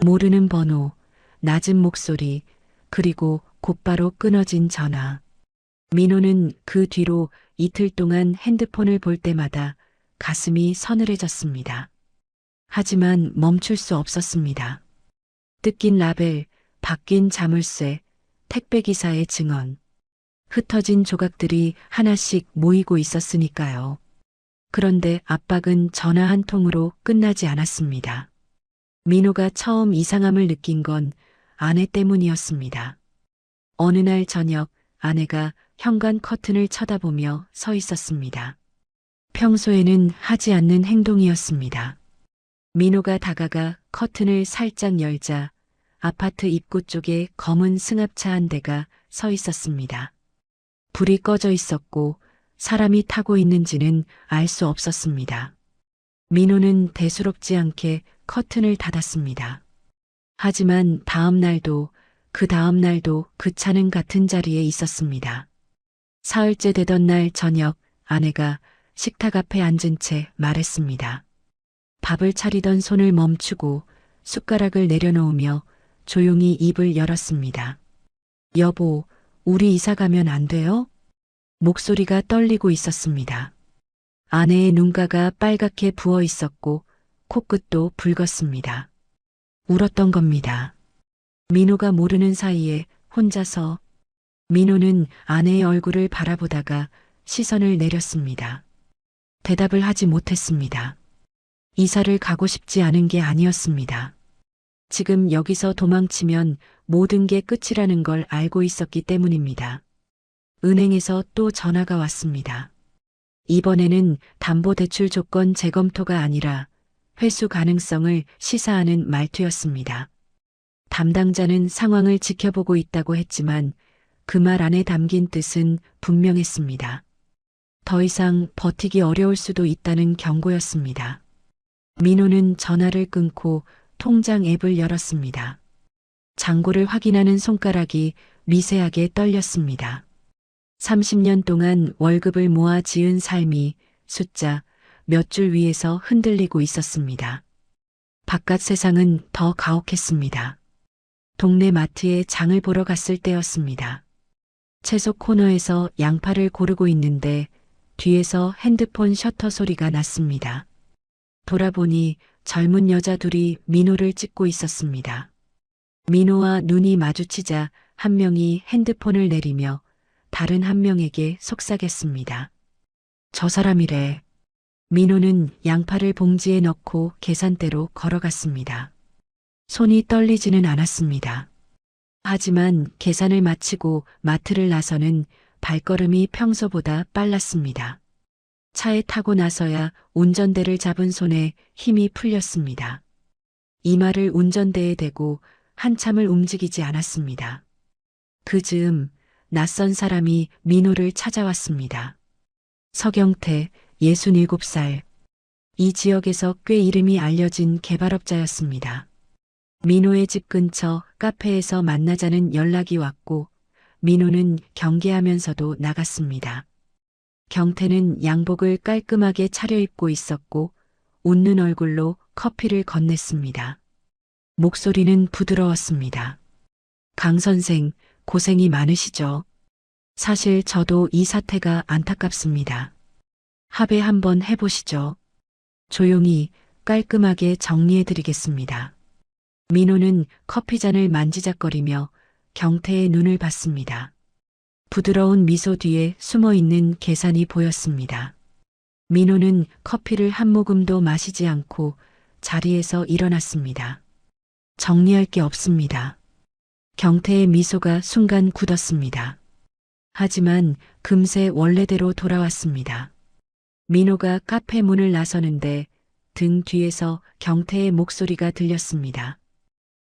모르는 번호, 낮은 목소리, 그리고 곧바로 끊어진 전화. 민호는 그 뒤로 이틀 동안 핸드폰을 볼 때마다 가슴이 서늘해졌습니다. 하지만 멈출 수 없었습니다. 뜯긴 라벨, 바뀐 자물쇠, 택배기사의 증언. 흩어진 조각들이 하나씩 모이고 있었으니까요. 그런데 압박은 전화 한 통으로 끝나지 않았습니다. 민호가 처음 이상함을 느낀 건 아내 때문이었습니다. 어느 날 저녁 아내가 현관 커튼을 쳐다보며 서 있었습니다. 평소에는 하지 않는 행동이었습니다. 민호가 다가가 커튼을 살짝 열자 아파트 입구 쪽에 검은 승합차 한 대가 서 있었습니다. 불이 꺼져 있었고 사람이 타고 있는지는 알 수 없었습니다. 민호는 대수롭지 않게 커튼을 닫았습니다. 하지만 다음 날도 그 다음 날도 그 차는 같은 자리에 있었습니다. 사흘째 되던 날 저녁 아내가 식탁 앞에 앉은 채 말했습니다. 밥을 차리던 손을 멈추고 숟가락을 내려놓으며 조용히 입을 열었습니다. 여보, 우리 이사 가면 안 돼요? 목소리가 떨리고 있었습니다. 아내의 눈가가 빨갛게 부어 있었고 코끝도 붉었습니다. 울었던 겁니다. 민호가 모르는 사이에 혼자서. 민호는 아내의 얼굴을 바라보다가 시선을 내렸습니다. 대답을 하지 못했습니다. 이사를 가고 싶지 않은 게 아니었습니다. 지금 여기서 도망치면 모든 게 끝이라는 걸 알고 있었기 때문입니다. 은행에서 또 전화가 왔습니다. 이번에는 담보대출 조건 재검토가 아니라 회수 가능성을 시사하는 말투였습니다. 담당자는 상황을 지켜보고 있다고 했지만 그 말 안에 담긴 뜻은 분명했습니다. 더 이상 버티기 어려울 수도 있다는 경고였습니다. 민호는 전화를 끊고 통장 앱을 열었습니다. 잔고를 확인하는 손가락이 미세하게 떨렸습니다. 30년 동안 월급을 모아 지은 삶이 숫자 몇 줄 위에서 흔들리고 있었습니다. 바깥 세상은 더 가혹했습니다. 동네 마트에 장을 보러 갔을 때였습니다. 채소 코너에서 양파를 고르고 있는데 뒤에서 핸드폰 셔터 소리가 났습니다. 돌아보니 젊은 여자 둘이 민호를 찍고 있었습니다. 민호와 눈이 마주치자 한 명이 핸드폰을 내리며 다른 한 명에게 속삭였습니다. 저 사람이래. 민호는 양파를 봉지에 넣고 계산대로 걸어갔습니다. 손이 떨리지는 않았습니다. 하지만 계산을 마치고 마트를 나서는 발걸음이 평소보다 빨랐습니다. 차에 타고 나서야 운전대를 잡은 손에 힘이 풀렸습니다. 이마를 운전대에 대고 한참을 움직이지 않았습니다. 그 즈음 낯선 사람이 민호를 찾아왔습니다. 서경태, 67살. 이 지역에서 꽤 이름이 알려진 개발업자였습니다. 민호의 집 근처 카페에서 만나자는 연락이 왔고 민호는 경계하면서도 나갔습니다. 경태는 양복을 깔끔하게 차려입고 있었고 웃는 얼굴로 커피를 건넸습니다. 목소리는 부드러웠습니다. 강 선생, 고생이 많으시죠? 사실 저도 이 사태가 안타깝습니다. 합의 한번 해보시죠. 조용히 깔끔하게 정리해드리겠습니다. 민호는 커피잔을 만지작거리며 경태의 눈을 봤습니다. 부드러운 미소 뒤에 숨어있는 계산이 보였습니다. 민호는 커피를 한 모금도 마시지 않고 자리에서 일어났습니다. 정리할 게 없습니다. 경태의 미소가 순간 굳었습니다. 하지만 금세 원래대로 돌아왔습니다. 민호가 카페 문을 나서는데 등 뒤에서 경태의 목소리가 들렸습니다.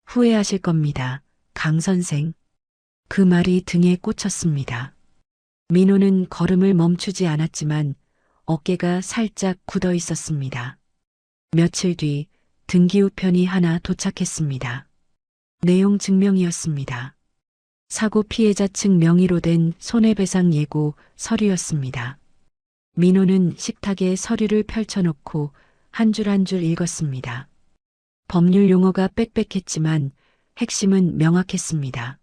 후회하실 겁니다, 강 선생. 그 말이 등에 꽂혔습니다. 민호는 걸음을 멈추지 않았지만 어깨가 살짝 굳어 있었습니다. 며칠 뒤 등기우편이 하나 도착했습니다. 내용 증명이었습니다. 사고 피해자 측 명의로 된 손해배상 예고 서류였습니다. 민호는 식탁에 서류를 펼쳐놓고 한 줄 한 줄 읽었습니다. 법률 용어가 빽빽했지만 핵심은 명확했습니다.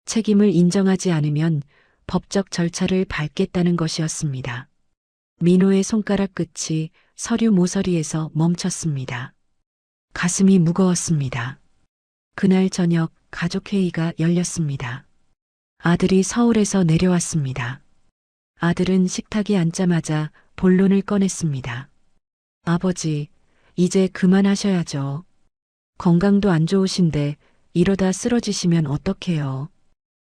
책임을 인정하지 않으면 법적 절차를 밟겠다는 것이었습니다. 민호의 손가락 끝이 서류 모서리에서 멈췄습니다. 가슴이 무거웠습니다. 그날 저녁 가족회의가 열렸습니다. 아들이 서울에서 내려왔습니다. 아들은 식탁에 앉자마자 본론을 꺼냈습니다. 아버지, 이제 그만하셔야죠. 건강도 안 좋으신데 이러다 쓰러지시면 어떡해요.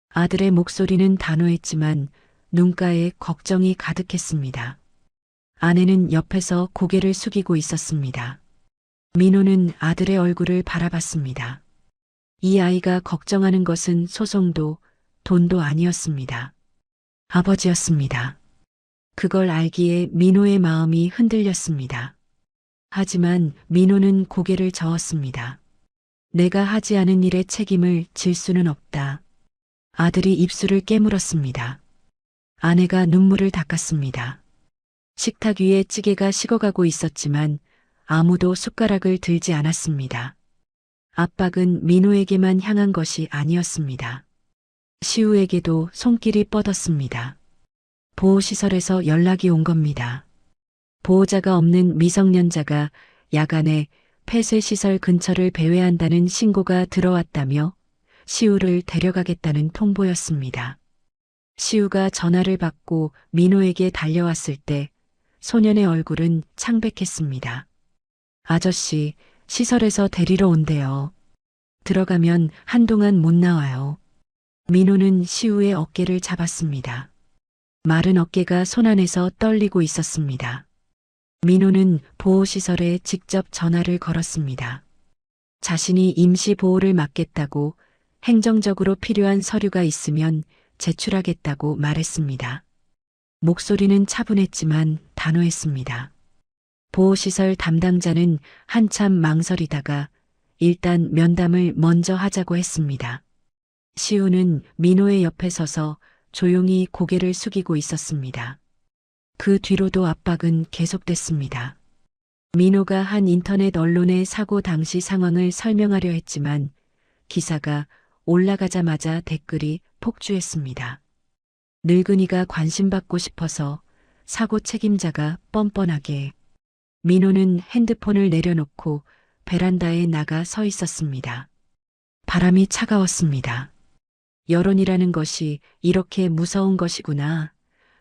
아들의 목소리는 단호했지만 눈가에 걱정이 가득했습니다. 아내는 옆에서 고개를 숙이고 있었습니다. 민호는 아들의 얼굴을 바라봤습니다. 이 아이가 걱정하는 것은 소송도 돈도 아니었습니다. 아버지였습니다. 그걸 알기에 민호의 마음이 흔들렸습니다. 하지만 민호는 고개를 저었습니다. 내가 하지 않은 일의 책임을 질 수는 없다. 아들이 입술을 깨물었습니다. 아내가 눈물을 닦았습니다. 식탁 위에 찌개가 식어가고 있었지만 아무도 숟가락을 들지 않았습니다. 압박은 민호에게만 향한 것이 아니었습니다. 시우에게도 손길이 뻗었습니다. 보호시설에서 연락이 온 겁니다. 보호자가 없는 미성년자가 야간에 폐쇄시설 근처를 배회한다는 신고가 들어왔다며 시우를 데려가겠다는 통보였습니다. 시우가 전화를 받고 민호에게 달려왔을 때 소년의 얼굴은 창백했습니다. 아저씨, 시설에서 데리러 온대요. 들어가면 한동안 못 나와요. 민호는 시우의 어깨를 잡았습니다. 마른 어깨가 손안에서 떨리고 있었습니다. 민호는 보호시설에 직접 전화를 걸었습니다. 자신이 임시 보호를 맡겠다고 행정적으로 필요한 서류가 있으면 제출하겠다고 말했습니다. 목소리는 차분했지만 단호했습니다. 보호시설 담당자는 한참 망설이다가 일단 면담을 먼저 하자고 했습니다. 시우는 민호의 옆에 서서 조용히 고개를 숙이고 있었습니다. 그 뒤로도 압박은 계속됐습니다. 민호가 한 인터넷 언론에 사고 당시 상황을 설명하려 했지만 기사가 올라가자마자 댓글이 폭주했습니다. 늙은이가 관심받고 싶어서 사고 책임자가 뻔뻔하게. 민호는 핸드폰을 내려놓고 베란다에 나가 서 있었습니다. 바람이 차가웠습니다. 여론이라는 것이 이렇게 무서운 것이구나.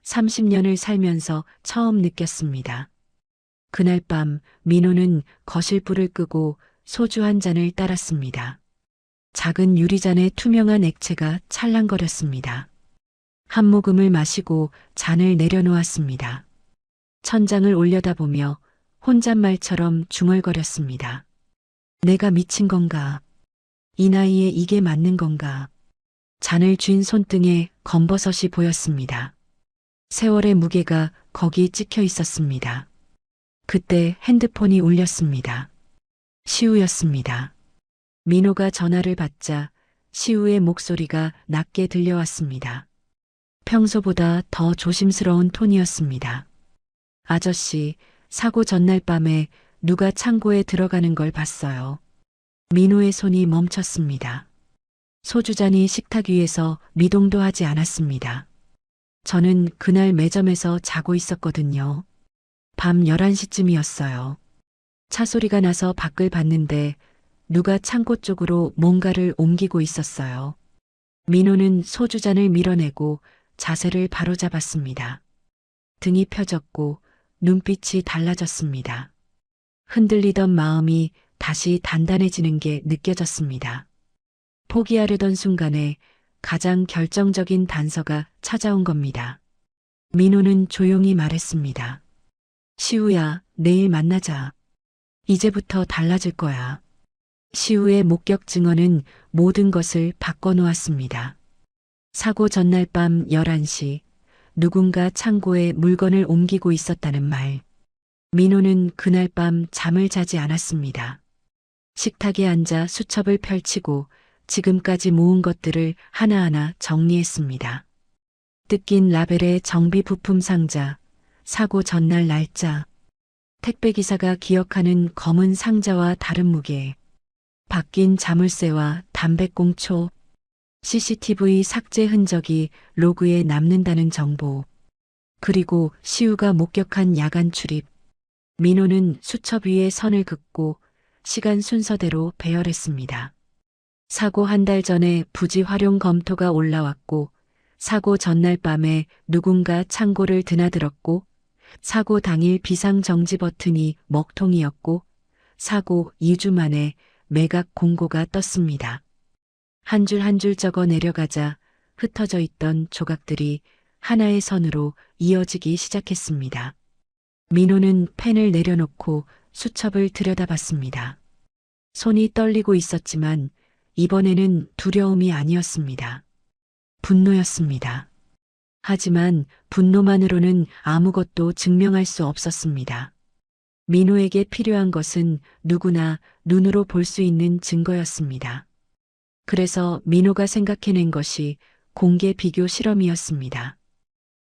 30년을 살면서 처음 느꼈습니다. 그날 밤 민호는 거실 불을 끄고 소주 한 잔을 따랐습니다. 작은 유리잔에 투명한 액체가 찰랑거렸습니다. 한 모금을 마시고 잔을 내려놓았습니다. 천장을 올려다보며 혼잣말처럼 중얼거렸습니다. 내가 미친 건가? 이 나이에 이게 맞는 건가? 잔을 쥔 손등에 검버섯이 보였습니다. 세월의 무게가 거기 찍혀 있었습니다. 그때 핸드폰이 울렸습니다. 시우였습니다. 민호가 전화를 받자 시우의 목소리가 낮게 들려왔습니다. 평소보다 더 조심스러운 톤이었습니다. 아저씨, 사고 전날 밤에 누가 창고에 들어가는 걸 봤어요. 민호의 손이 멈췄습니다. 소주잔이 식탁 위에서 미동도 하지 않았습니다. 저는 그날 매점에서 자고 있었거든요. 밤 11시쯤이었어요. 차 소리가 나서 밖을 봤는데 누가 창고 쪽으로 뭔가를 옮기고 있었어요. 민호는 소주잔을 밀어내고 자세를 바로잡았습니다. 등이 펴졌고 눈빛이 달라졌습니다. 흔들리던 마음이 다시 단단해지는 게 느껴졌습니다. 포기하려던 순간에 가장 결정적인 단서가 찾아온 겁니다. 민호는 조용히 말했습니다. 시우야, 내일 만나자. 이제부터 달라질 거야. 시우의 목격 증언은 모든 것을 바꿔놓았습니다. 사고 전날 밤 11시 누군가 창고에 물건을 옮기고 있었다는 말. 민호는 그날 밤 잠을 자지 않았습니다. 식탁에 앉아 수첩을 펼치고 지금까지 모은 것들을 하나하나 정리했습니다. 뜯긴 라벨의 정비 부품 상자, 사고 전날 날짜, 택배기사가 기억하는 검은 상자와 다른 무게, 바뀐 자물쇠와 담배꽁초, CCTV 삭제 흔적이 로그에 남는다는 정보, 그리고 시우가 목격한 야간 출입. 민호는 수첩 위에 선을 긋고 시간 순서대로 배열했습니다. 사고 한 달 전에 부지 활용 검토가 올라왔고, 사고 전날 밤에 누군가 창고를 드나들었고, 사고 당일 비상정지 버튼이 먹통이었고, 사고 2주 만에 매각 공고가 떴습니다. 한 줄 한 줄 적어 내려가자 흩어져 있던 조각들이 하나의 선으로 이어지기 시작했습니다. 민호는 펜을 내려놓고 수첩을 들여다봤습니다. 손이 떨리고 있었지만 이번에는 두려움이 아니었습니다. 분노였습니다. 하지만 분노만으로는 아무것도 증명할 수 없었습니다. 민호에게 필요한 것은 누구나 눈으로 볼 수 있는 증거였습니다. 그래서 민호가 생각해낸 것이 공개 비교 실험이었습니다.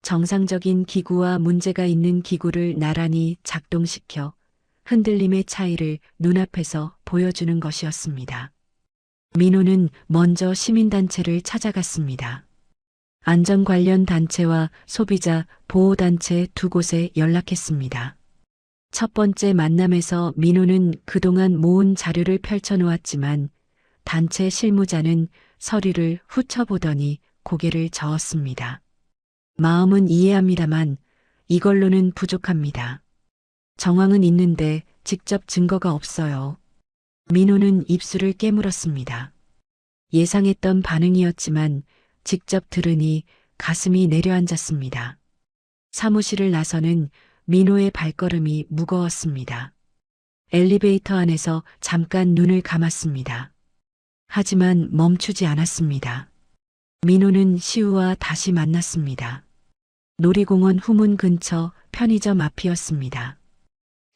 정상적인 기구와 문제가 있는 기구를 나란히 작동시켜 흔들림의 차이를 눈앞에서 보여주는 것이었습니다. 민호는 먼저 시민단체를 찾아갔습니다. 안전 관련 단체와 소비자 보호단체 두 곳에 연락했습니다. 첫 번째 만남에서 민호는 그동안 모은 자료를 펼쳐놓았지만 단체 실무자는 서류를 훑어보더니 고개를 저었습니다. 마음은 이해합니다만 이걸로는 부족합니다. 정황은 있는데 직접 증거가 없어요. 민호는 입술을 깨물었습니다. 예상했던 반응이었지만 직접 들으니 가슴이 내려앉았습니다. 사무실을 나서는 민호의 발걸음이 무거웠습니다. 엘리베이터 안에서 잠깐 눈을 감았습니다. 하지만 멈추지 않았습니다. 민호는 시우와 다시 만났습니다. 놀이공원 후문 근처 편의점 앞이었습니다.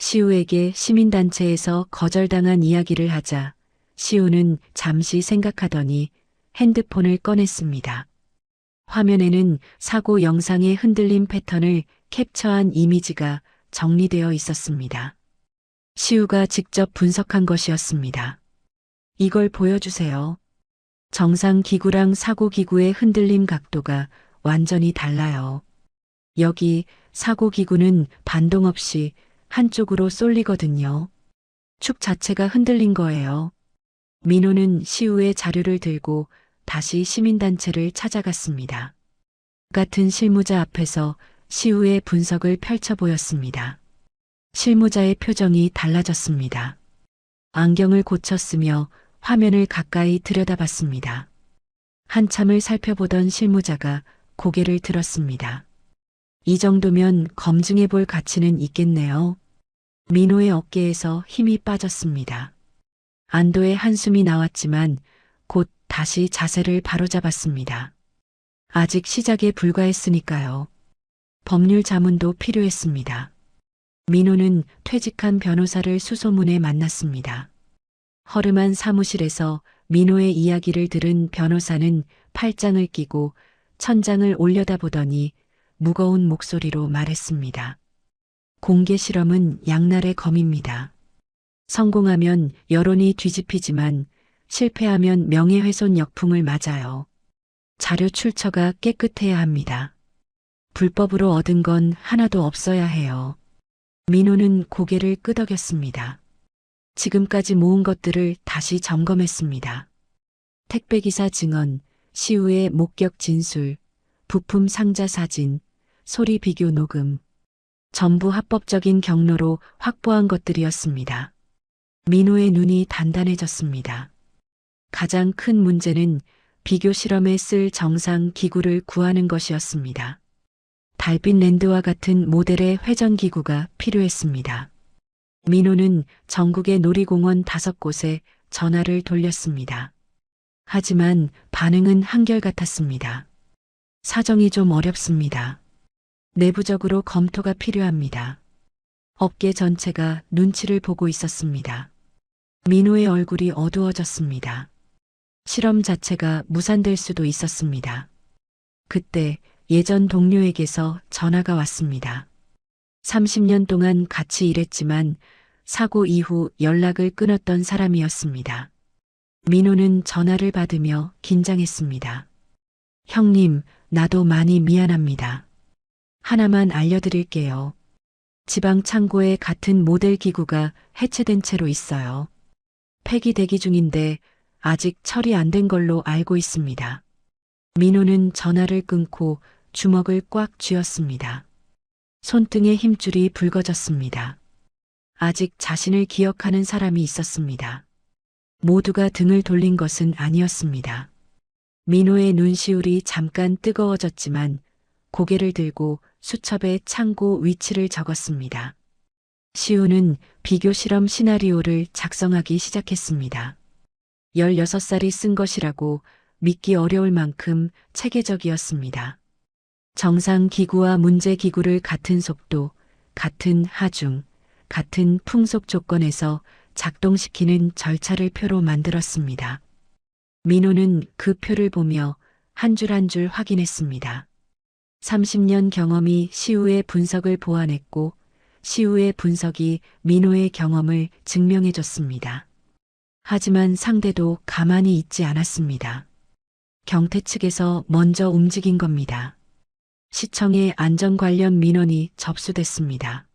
시우에게 시민단체에서 거절당한 이야기를 하자 시우는 잠시 생각하더니 핸드폰을 꺼냈습니다. 화면에는 사고 영상의 흔들림 패턴을 캡처한 이미지가 정리되어 있었습니다. 시우가 직접 분석한 것이었습니다. 이걸 보여주세요. 정상 기구랑 사고 기구의 흔들림 각도가 완전히 달라요. 여기 사고 기구는 반동 없이 한쪽으로 쏠리거든요. 축 자체가 흔들린 거예요. 민호는 시우의 자료를 들고 다시 시민단체를 찾아갔습니다. 같은 실무자 앞에서 시우의 분석을 펼쳐 보였습니다. 실무자의 표정이 달라졌습니다. 안경을 고쳤으며 화면을 가까이 들여다봤습니다. 한참을 살펴보던 실무자가 고개를 들었습니다. 이 정도면 검증해 볼 가치는 있겠네요. 민호의 어깨에서 힘이 빠졌습니다. 안도의 한숨이 나왔지만 곧 다시 자세를 바로잡았습니다. 아직 시작에 불과했으니까요. 법률 자문도 필요했습니다. 민호는 퇴직한 변호사를 수소문에 만났습니다. 허름한 사무실에서 민호의 이야기를 들은 변호사는 팔짱을 끼고 천장을 올려다보더니 무거운 목소리로 말했습니다. 공개 실험은 양날의 검입니다. 성공하면 여론이 뒤집히지만 실패하면 명예훼손 역풍을 맞아요. 자료 출처가 깨끗해야 합니다. 불법으로 얻은 건 하나도 없어야 해요. 민호는 고개를 끄덕였습니다. 지금까지 모은 것들을 다시 점검했습니다. 택배기사 증언, 시우의 목격 진술, 부품 상자 사진, 소리 비교 녹음. 전부 합법적인 경로로 확보한 것들이었습니다. 민호의 눈이 단단해졌습니다. 가장 큰 문제는 비교 실험에 쓸 정상 기구를 구하는 것이었습니다. 달빛 랜드와 같은 모델의 회전기구가 필요했습니다. 민호는 전국의 놀이공원 5곳에 전화를 돌렸습니다. 하지만 반응은 한결같았습니다. 사정이 좀 어렵습니다. 내부적으로 검토가 필요합니다. 업계 전체가 눈치를 보고 있었습니다. 민호의 얼굴이 어두워졌습니다. 실험 자체가 무산될 수도 있었습니다. 그때 예전 동료에게서 전화가 왔습니다. 30년 동안 같이 일했지만 사고 이후 연락을 끊었던 사람이었습니다. 민호는 전화를 받으며 긴장했습니다. 형님, 나도 많이 미안합니다. 하나만 알려드릴게요. 지방 창고에 같은 모델 기구가 해체된 채로 있어요. 폐기 대기 중인데 아직 처리 안 된 걸로 알고 있습니다. 민호는 전화를 끊고 주먹을 꽉 쥐었습니다. 손등의 힘줄이 붉어졌습니다. 아직 자신을 기억하는 사람이 있었습니다. 모두가 등을 돌린 것은 아니었습니다. 민호의 눈시울이 잠깐 뜨거워졌지만 고개를 들고 수첩에 창고 위치를 적었습니다. 시우는 비교 실험 시나리오를 작성하기 시작했습니다. 16살이 쓴 것이라고 믿기 어려울 만큼 체계적이었습니다. 정상 기구와 문제 기구를 같은 속도, 같은 하중, 같은 풍속 조건에서 작동시키는 절차를 표로 만들었습니다. 민호는 그 표를 보며 한 줄 한 줄 확인했습니다. 30년 경험이 시우의 분석을 보완했고 시우의 분석이 민호의 경험을 증명해줬습니다. 하지만 상대도 가만히 있지 않았습니다. 경태 측에서 먼저 움직인 겁니다. 시청에 안전 관련 민원이 접수됐습니다.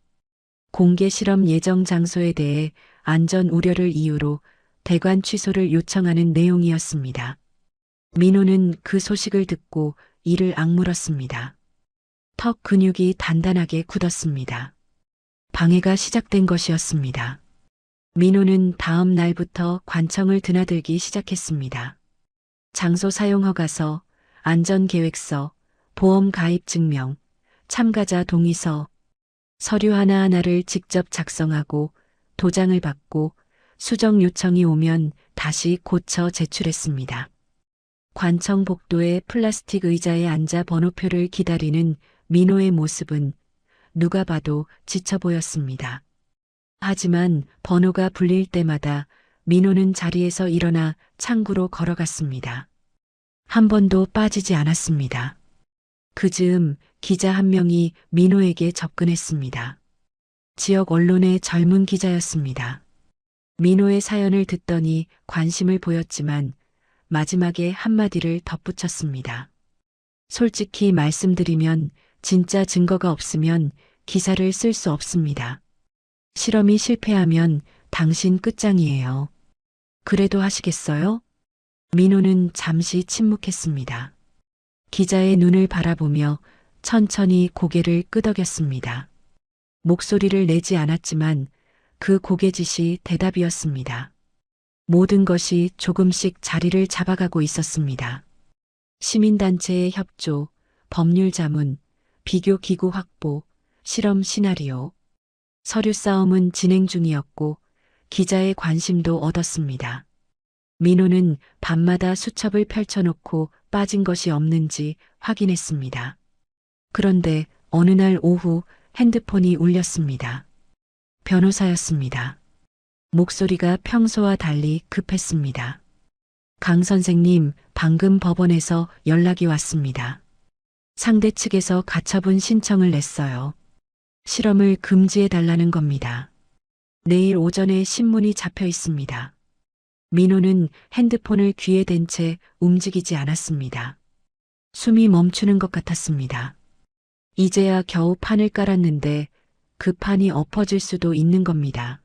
공개 실험 예정 장소에 대해 안전 우려를 이유로 대관 취소를 요청하는 내용이었습니다. 민호는 그 소식을 듣고 이를 악물었습니다. 턱 근육이 단단하게 굳었습니다. 방해가 시작된 것이었습니다. 민호는 다음 날부터 관청을 드나들기 시작했습니다. 장소 사용 허가서, 안전계획서, 보험 가입 증명, 참가자 동의서, 서류 하나하나를 직접 작성하고 도장을 받고 수정 요청이 오면 다시 고쳐 제출했습니다. 관청 복도의 플라스틱 의자에 앉아 번호표를 기다리는 민호의 모습은 누가 봐도 지쳐 보였습니다. 하지만 번호가 불릴 때마다 민호는 자리에서 일어나 창구로 걸어갔습니다. 한 번도 빠지지 않았습니다. 그 즈음 기자 한 명이 민호에게 접근했습니다. 지역 언론의 젊은 기자였습니다. 민호의 사연을 듣더니 관심을 보였지만 마지막에 한마디를 덧붙였습니다. 솔직히 말씀드리면 진짜 증거가 없으면 기사를 쓸 수 없습니다. 실험이 실패하면 당신 끝장이에요. 그래도 하시겠어요? 민호는 잠시 침묵했습니다. 기자의 눈을 바라보며 천천히 고개를 끄덕였습니다. 목소리를 내지 않았지만 그 고개짓이 대답이었습니다. 모든 것이 조금씩 자리를 잡아가고 있었습니다. 시민단체의 협조, 법률 자문, 비교 기구 확보, 실험 시나리오. 서류 싸움은 진행 중이었고 기자의 관심도 얻었습니다. 민호는 밤마다 수첩을 펼쳐놓고 빠진 것이 없는지 확인했습니다. 그런데 어느 날 오후 핸드폰이 울렸습니다. 변호사였습니다. 목소리가 평소와 달리 급했습니다. 강 선생님, 방금 법원에서 연락이 왔습니다. 상대 측에서 가처분 신청을 냈어요. 실험을 금지해 달라는 겁니다. 내일 오전에 신문이 잡혀 있습니다. 민호는 핸드폰을 귀에 댄 채 움직이지 않았습니다. 숨이 멈추는 것 같았습니다. 이제야 겨우 판을 깔았는데 그 판이 엎어질 수도 있는 겁니다.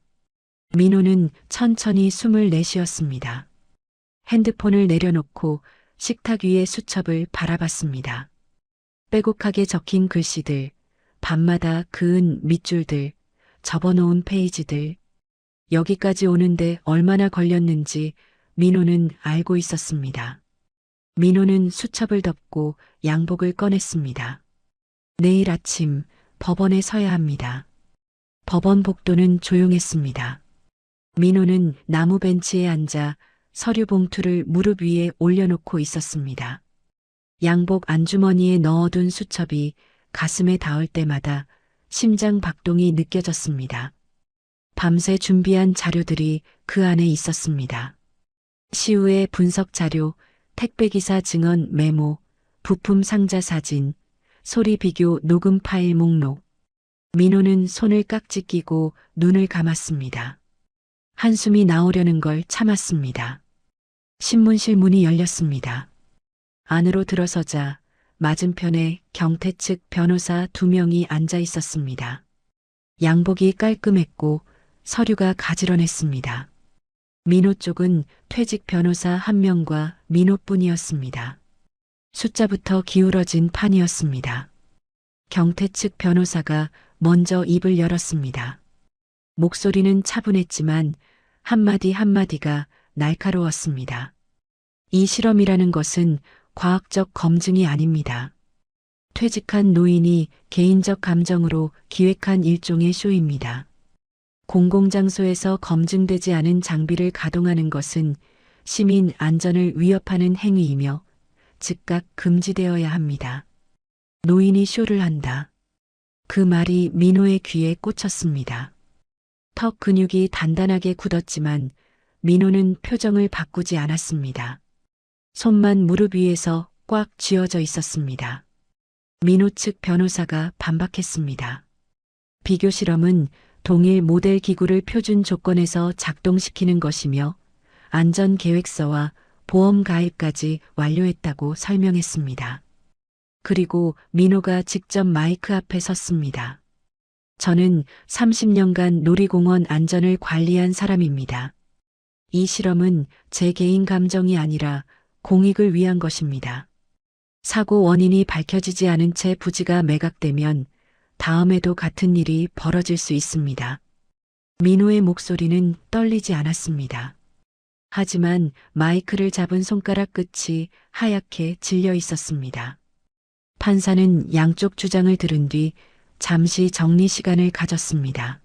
민호는 천천히 숨을 내쉬었습니다. 핸드폰을 내려놓고 식탁 위의 수첩을 바라봤습니다. 빼곡하게 적힌 글씨들, 밤마다 그은 밑줄들, 접어놓은 페이지들. 여기까지 오는데 얼마나 걸렸는지 민호는 알고 있었습니다. 민호는 수첩을 덮고 양복을 꺼냈습니다. 내일 아침 법원에 서야 합니다. 법원 복도는 조용했습니다. 민호는 나무 벤치에 앉아 서류 봉투를 무릎 위에 올려놓고 있었습니다. 양복 안주머니에 넣어둔 수첩이 가슴에 닿을 때마다 심장 박동이 느껴졌습니다. 밤새 준비한 자료들이 그 안에 있었습니다. 시우의 분석 자료, 택배기사 증언 메모, 부품 상자 사진, 소리 비교 녹음 파일 목록. 민호는 손을 깍지 끼고 눈을 감았습니다. 한숨이 나오려는 걸 참았습니다. 신문실 문이 열렸습니다. 안으로 들어서자 맞은편에 경태 측 변호사 2명이 앉아 있었습니다. 양복이 깔끔했고 서류가 가지런했습니다. 민호 쪽은 퇴직 변호사 1명과 민호뿐이었습니다. 숫자부터 기울어진 판이었습니다. 경태 측 변호사가 먼저 입을 열었습니다. 목소리는 차분했지만 한마디 한마디가 날카로웠습니다. 이 실험이라는 것은 과학적 검증이 아닙니다. 퇴직한 노인이 개인적 감정으로 기획한 일종의 쇼입니다. 공공장소에서 검증되지 않은 장비를 가동하는 것은 시민 안전을 위협하는 행위이며 즉각 금지되어야 합니다. 노인이 쇼를 한다. 그 말이 민호의 귀에 꽂혔습니다. 턱 근육이 단단하게 굳었지만 민호는 표정을 바꾸지 않았습니다. 손만 무릎 위에서 꽉 쥐어져 있었습니다. 민호 측 변호사가 반박했습니다. 비교 실험은 동일 모델 기구를 표준 조건에서 작동시키는 것이며 안전계획서와 보험 가입까지 완료했다고 설명했습니다. 그리고 민호가 직접 마이크 앞에 섰습니다. 저는 30년간 놀이공원 안전을 관리한 사람입니다. 이 실험은 제 개인 감정이 아니라 공익을 위한 것입니다. 사고 원인이 밝혀지지 않은 채 부지가 매각되면 다음에도 같은 일이 벌어질 수 있습니다. 민호의 목소리는 떨리지 않았습니다. 하지만 마이크를 잡은 손가락 끝이 하얗게 질려 있었습니다. 판사는 양쪽 주장을 들은 뒤 잠시 정리 시간을 가졌습니다.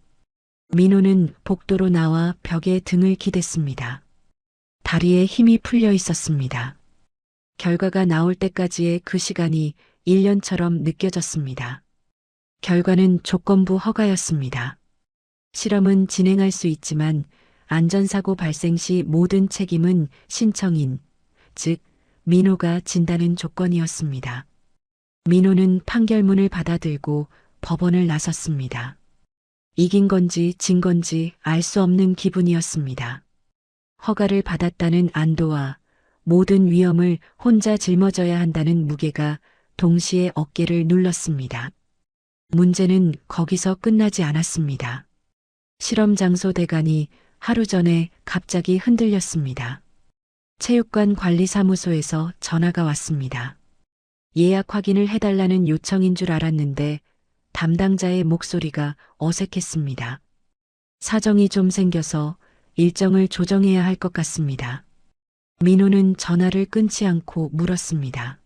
민호는 복도로 나와 벽에 등을 기댔습니다. 다리에 힘이 풀려 있었습니다. 결과가 나올 때까지의 그 시간이 1년처럼 느껴졌습니다. 결과는 조건부 허가였습니다. 실험은 진행할 수 있지만 안전사고 발생 시 모든 책임은 신청인, 즉 민호가 진다는 조건이었습니다. 민호는 판결문을 받아들고 법원을 나섰습니다. 이긴 건지 진 건지 알 수 없는 기분이었습니다. 허가를 받았다는 안도와 모든 위험을 혼자 짊어져야 한다는 무게가 동시에 어깨를 눌렀습니다. 문제는 거기서 끝나지 않았습니다. 실험 장소 대관이 하루 전에 갑자기 흔들렸습니다. 체육관 관리사무소에서 전화가 왔습니다. 예약 확인을 해달라는 요청인 줄 알았는데 담당자의 목소리가 어색했습니다. 사정이 좀 생겨서 일정을 조정해야 할 것 같습니다. 민호는 전화를 끊지 않고 물었습니다.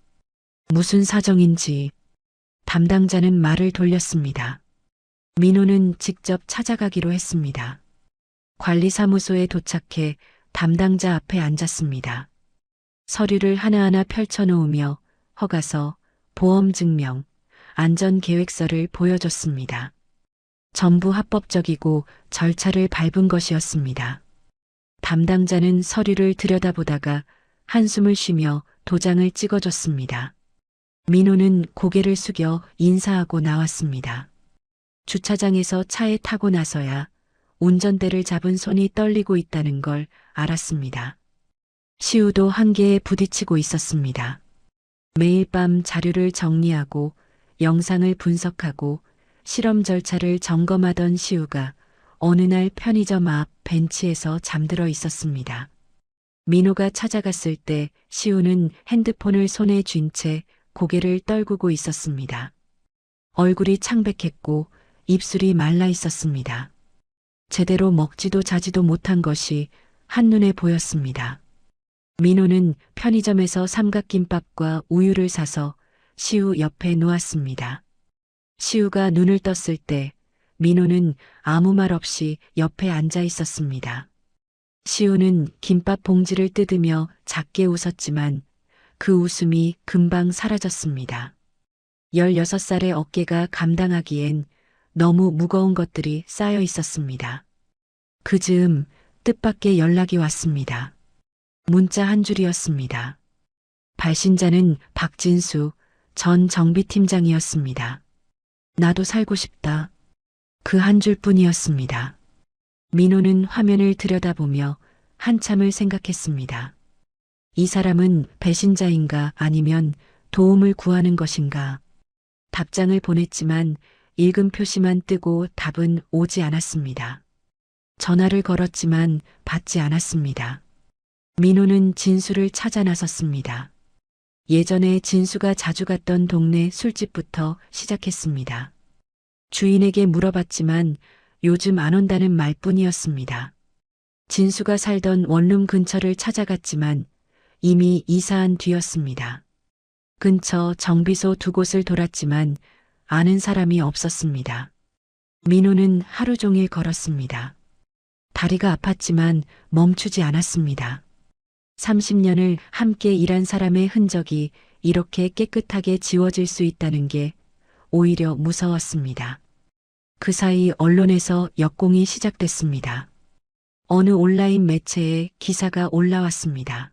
무슨 사정인지. 담당자는 말을 돌렸습니다. 민호는 직접 찾아가기로 했습니다. 관리사무소에 도착해 담당자 앞에 앉았습니다. 서류를 하나하나 펼쳐놓으며 허가서, 보험증명, 안전계획서를 보여줬습니다. 전부 합법적이고 절차를 밟은 것이었습니다. 담당자는 서류를 들여다보다가 한숨을 쉬며 도장을 찍어줬습니다. 민호는 고개를 숙여 인사하고 나왔습니다. 주차장에서 차에 타고 나서야 운전대를 잡은 손이 떨리고 있다는 걸 알았습니다. 시우도 한계에 부딪히고 있었습니다. 매일 밤 자료를 정리하고 영상을 분석하고 실험 절차를 점검하던 시우가 어느 날 편의점 앞 벤치에서 잠들어 있었습니다. 민호가 찾아갔을 때 시우는 핸드폰을 손에 쥔 채 고개를 떨구고 있었습니다. 얼굴이 창백했고 입술이 말라 있었습니다. 제대로 먹지도 자지도 못한 것이 한눈에 보였습니다. 민호는 편의점에서 삼각김밥과 우유를 사서 시우 옆에 놓았습니다. 시우가 눈을 떴을 때 민호는 아무 말 없이 옆에 앉아 있었습니다. 시우는 김밥 봉지를 뜯으며 작게 웃었지만 그 웃음이 금방 사라졌습니다. 16살의 어깨가 감당하기엔 너무 무거운 것들이 쌓여 있었습니다. 그 즈음 뜻밖의 연락이 왔습니다. 문자 한 줄이었습니다. 발신자는 박진수 전 정비팀장이었습니다. 나도 살고 싶다. 그 한 줄뿐이었습니다. 민호는 화면을 들여다보며 한참을 생각했습니다. 이 사람은 배신자인가 아니면 도움을 구하는 것인가. 답장을 보냈지만 읽음 표시만 뜨고 답은 오지 않았습니다. 전화를 걸었지만 받지 않았습니다. 민호는 진수를 찾아 나섰습니다. 예전에 진수가 자주 갔던 동네 술집부터 시작했습니다. 주인에게 물어봤지만 요즘 안 온다는 말뿐이었습니다. 진수가 살던 원룸 근처를 찾아갔지만 이미 이사한 뒤였습니다. 근처 정비소 2곳을 돌았지만 아는 사람이 없었습니다. 민호는 하루 종일 걸었습니다. 다리가 아팠지만 멈추지 않았습니다. 30년을 함께 일한 사람의 흔적이 이렇게 깨끗하게 지워질 수 있다는 게 오히려 무서웠습니다. 그 사이 언론에서 역공이 시작됐습니다. 어느 온라인 매체에 기사가 올라왔습니다.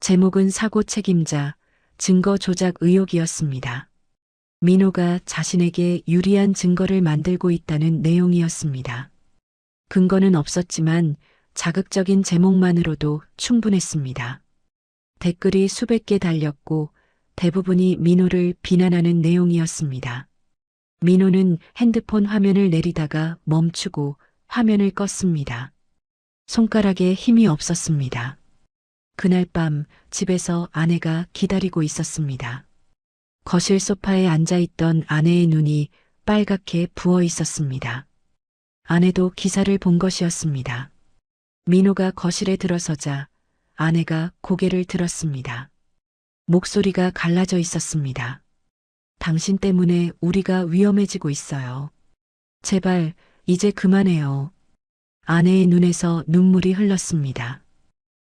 제목은 사고 책임자, 증거 조작 의혹이었습니다. 민호가 자신에게 유리한 증거를 만들고 있다는 내용이었습니다. 근거는 없었지만 자극적인 제목만으로도 충분했습니다. 댓글이 수백 개 달렸고 대부분이 민호를 비난하는 내용이었습니다. 민호는 핸드폰 화면을 내리다가 멈추고 화면을 껐습니다. 손가락에 힘이 없었습니다. 그날 밤 집에서 아내가 기다리고 있었습니다. 거실 소파에 앉아있던 아내의 눈이 빨갛게 부어 있었습니다. 아내도 기사를 본 것이었습니다. 민호가 거실에 들어서자 아내가 고개를 들었습니다. 목소리가 갈라져 있었습니다. 당신 때문에 우리가 위험해지고 있어요. 제발 이제 그만해요. 아내의 눈에서 눈물이 흘렀습니다.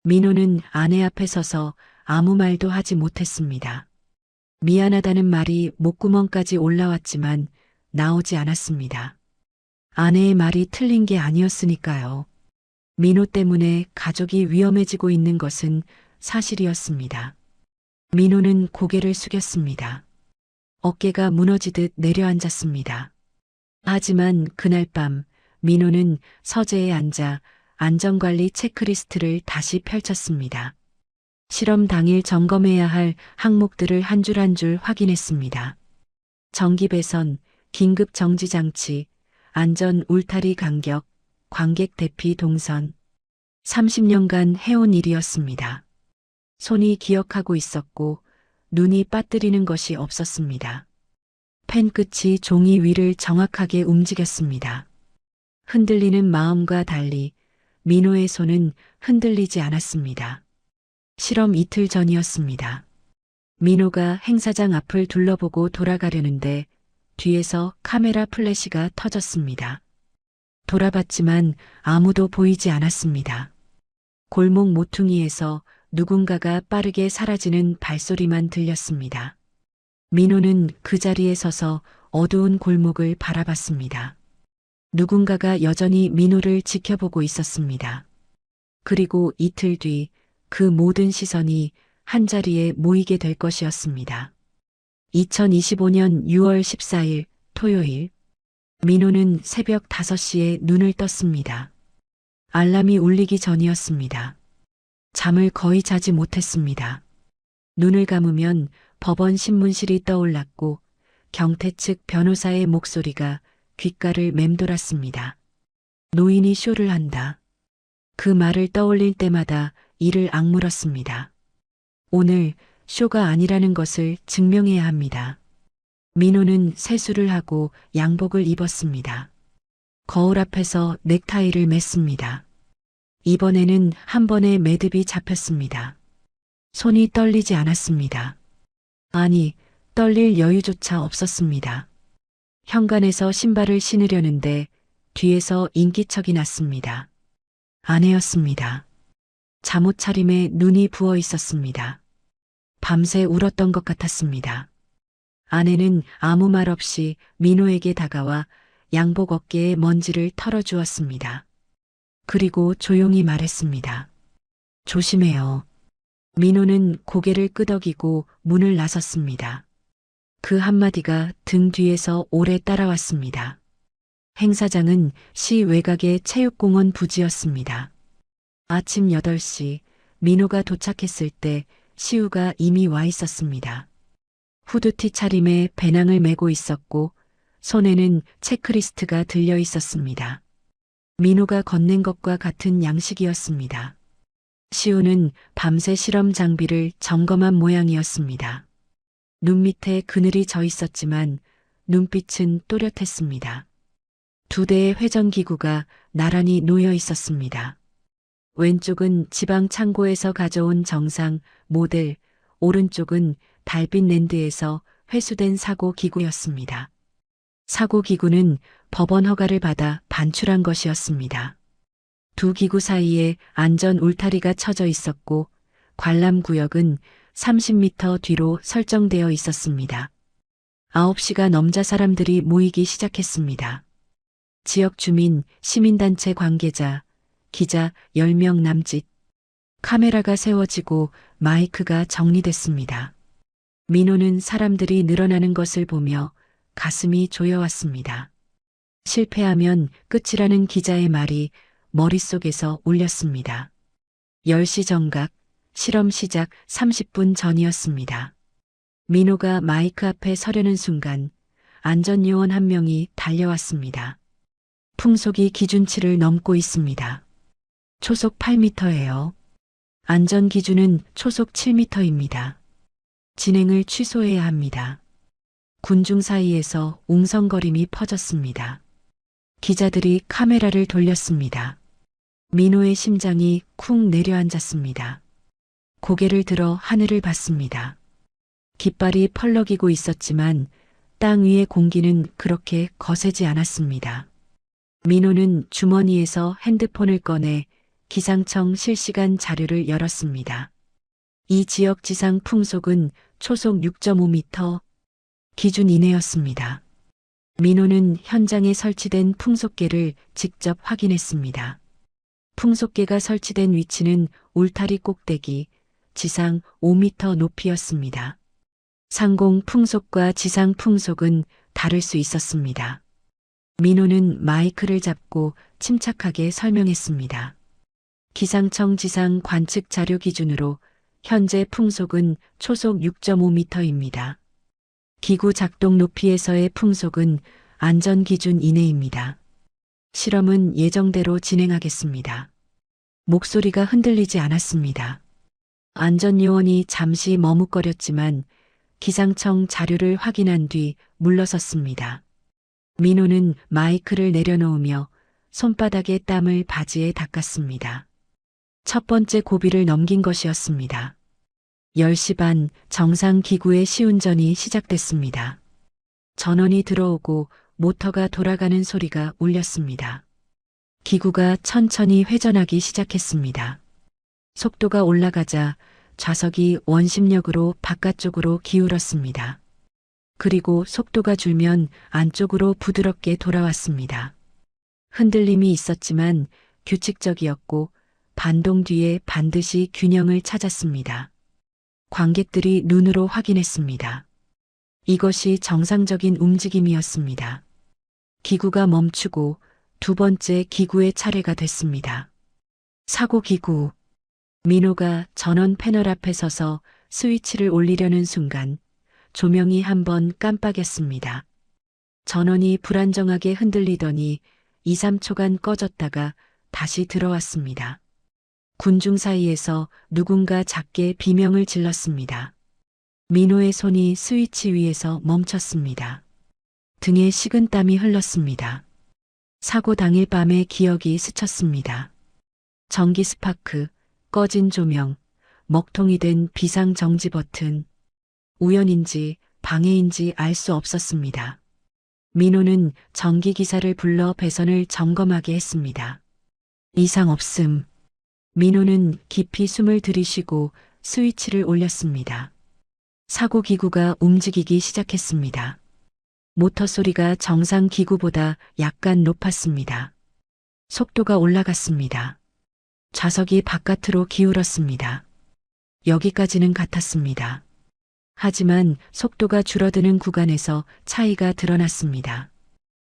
민호는 아내 앞에 서서 아무 말도 하지 못했습니다. 미안하다는 말이 목구멍까지 올라왔지만 나오지 않았습니다. 아내의 말이 틀린 게 아니었으니까요. 민호 때문에 가족이 위험해지고 있는 것은 사실이었습니다. 민호는 고개를 숙였습니다. 어깨가 무너지듯 내려앉았습니다. 하지만 그날 밤 민호는 서재에 앉아 안전관리 체크리스트를 다시 펼쳤습니다. 실험 당일 점검해야 할 항목들을 한 줄 한 줄 확인했습니다. 전기 배선, 긴급 정지 장치, 안전 울타리 간격, 관객 대피 동선. 30년간 해온 일이었습니다. 손이 기억하고 있었고 눈이 빠뜨리는 것이 없었습니다. 펜 끝이 종이 위를 정확하게 움직였습니다. 흔들리는 마음과 달리 민호의 손은 흔들리지 않았습니다. 실험 이틀 전이었습니다. 민호가 행사장 앞을 둘러보고 돌아가려는데 뒤에서 카메라 플래시가 터졌습니다. 돌아봤지만 아무도 보이지 않았습니다. 골목 모퉁이에서 누군가가 빠르게 사라지는 발소리만 들렸습니다. 민호는 그 자리에 서서 어두운 골목을 바라봤습니다. 누군가가 여전히 민호를 지켜보고 있었습니다. 그리고 이틀 뒤 그 모든 시선이 한자리에 모이게 될 것이었습니다. 2025년 6월 14일 토요일, 민호는 새벽 5시에 눈을 떴습니다. 알람이 울리기 전이었습니다. 잠을 거의 자지 못했습니다. 눈을 감으면 법원 신문실이 떠올랐고 경태 측 변호사의 목소리가 귓가를 맴돌았습니다. 노인이 쇼를 한다. 그 말을 떠올릴 때마다 이를 악물었습니다. 오늘 쇼가 아니라는 것을 증명해야 합니다. 민호는 세수를 하고 양복을 입었습니다. 거울 앞에서 넥타이를 맸습니다. 이번에는 한 번에 매듭이 잡혔습니다. 손이 떨리지 않았습니다. 아니, 떨릴 여유조차 없었습니다. 현관에서 신발을 신으려는데 뒤에서 인기척이 났습니다. 아내였습니다. 잠옷 차림에 눈이 부어 있었습니다. 밤새 울었던 것 같았습니다. 아내는 아무 말 없이 민호에게 다가와 양복 어깨에 먼지를 털어주었습니다. 그리고 조용히 말했습니다. 조심해요. 민호는 고개를 끄덕이고 문을 나섰습니다. 그 한마디가 등 뒤에서 오래 따라왔습니다. 행사장은 시 외곽의 체육공원 부지였습니다. 아침 8시 민호가 도착했을 때 시우가 이미 와 있었습니다. 후드티 차림에 배낭을 메고 있었고 손에는 체크리스트가 들려 있었습니다. 민호가 건넨 것과 같은 양식이었습니다. 시우는 밤새 실험 장비를 점검한 모양이었습니다. 눈 밑에 그늘이 져 있었지만 눈빛은 또렷했습니다. 2대의 회전기구가 나란히 놓여 있었습니다. 왼쪽은 지방 창고에서 가져온 정상 모델, 오른쪽은 달빛 랜드에서 회수된 사고 기구였습니다. 사고 기구는 법원 허가를 받아 반출한 것이었습니다. 두 기구 사이에 안전 울타리가 쳐져 있었고 관람 구역은 30m 뒤로 설정되어 있었습니다. 9시가 넘자 사람들이 모이기 시작했습니다. 지역 주민, 시민단체 관계자, 기자 10명 남짓. 카메라가 세워지고 마이크가 정리됐습니다. 민호는 사람들이 늘어나는 것을 보며 가슴이 조여왔습니다. 실패하면 끝이라는 기자의 말이 머릿속에서 울렸습니다. 10시 정각, 실험 시작 30분 전이었습니다. 민호가 마이크 앞에 서려는 순간 안전요원 한 명이 달려왔습니다. 풍속이 기준치를 넘고 있습니다. 초속 8m예요. 안전기준은 초속 7m입니다. 진행을 취소해야 합니다. 군중 사이에서 웅성거림이 퍼졌습니다. 기자들이 카메라를 돌렸습니다. 민호의 심장이 쿵 내려앉았습니다. 고개를 들어 하늘을 봤습니다. 깃발이 펄럭이고 있었지만 땅 위의 공기는 그렇게 거세지 않았습니다. 민호는 주머니에서 핸드폰을 꺼내 기상청 실시간 자료를 열었습니다. 이 지역 지상 풍속은 초속 6.5m 기준 이내였습니다. 민호는 현장에 설치된 풍속계를 직접 확인했습니다. 풍속계가 설치된 위치는 울타리 꼭대기 지상 5m 높이였습니다. 상공 풍속과 지상 풍속은 다를 수 있었습니다. 민호는 마이크를 잡고 침착하게 설명했습니다. 기상청 지상 관측 자료 기준으로 현재 풍속은 초속 6.5m입니다. 기구 작동 높이에서의 풍속은 안전 기준 이내입니다. 실험은 예정대로 진행하겠습니다. 목소리가 흔들리지 않았습니다. 안전요원이 잠시 머뭇거렸지만 기상청 자료를 확인한 뒤 물러섰습니다. 민호는 마이크를 내려놓으며 손바닥의 땀을 바지에 닦았습니다. 첫 번째 고비를 넘긴 것이었습니다. 10시 반 정상 기구의 시운전이 시작됐습니다. 전원이 들어오고 모터가 돌아가는 소리가 울렸습니다. 기구가 천천히 회전하기 시작했습니다. 속도가 올라가자 좌석이 원심력으로 바깥쪽으로 기울었습니다. 그리고 속도가 줄면 안쪽으로 부드럽게 돌아왔습니다. 흔들림이 있었지만 규칙적이었고 반동 뒤에 반드시 균형을 찾았습니다. 관객들이 눈으로 확인했습니다. 이것이 정상적인 움직임이었습니다. 기구가 멈추고 두 번째 기구의 차례가 됐습니다. 사고 기구. 민호가 전원 패널 앞에 서서 스위치를 올리려는 순간 조명이 한번 깜빡였습니다. 전원이 불안정하게 흔들리더니 2, 3초간 꺼졌다가 다시 들어왔습니다. 군중 사이에서 누군가 작게 비명을 질렀습니다. 민호의 손이 스위치 위에서 멈췄습니다. 등에 식은땀이 흘렀습니다. 사고 당일 밤의 기억이 스쳤습니다. 전기 스파크, 꺼진 조명, 먹통이 된 비상정지 버튼. 우연인지 방해인지 알 수 없었습니다. 민호는 전기기사를 불러 배선을 점검하게 했습니다. 이상 없음. 민호는 깊이 숨을 들이쉬고 스위치를 올렸습니다. 사고 기구가 움직이기 시작했습니다. 모터 소리가 정상 기구보다 약간 높았습니다. 속도가 올라갔습니다. 좌석이 바깥으로 기울었습니다. 여기까지는 같았습니다. 하지만 속도가 줄어드는 구간에서 차이가 드러났습니다.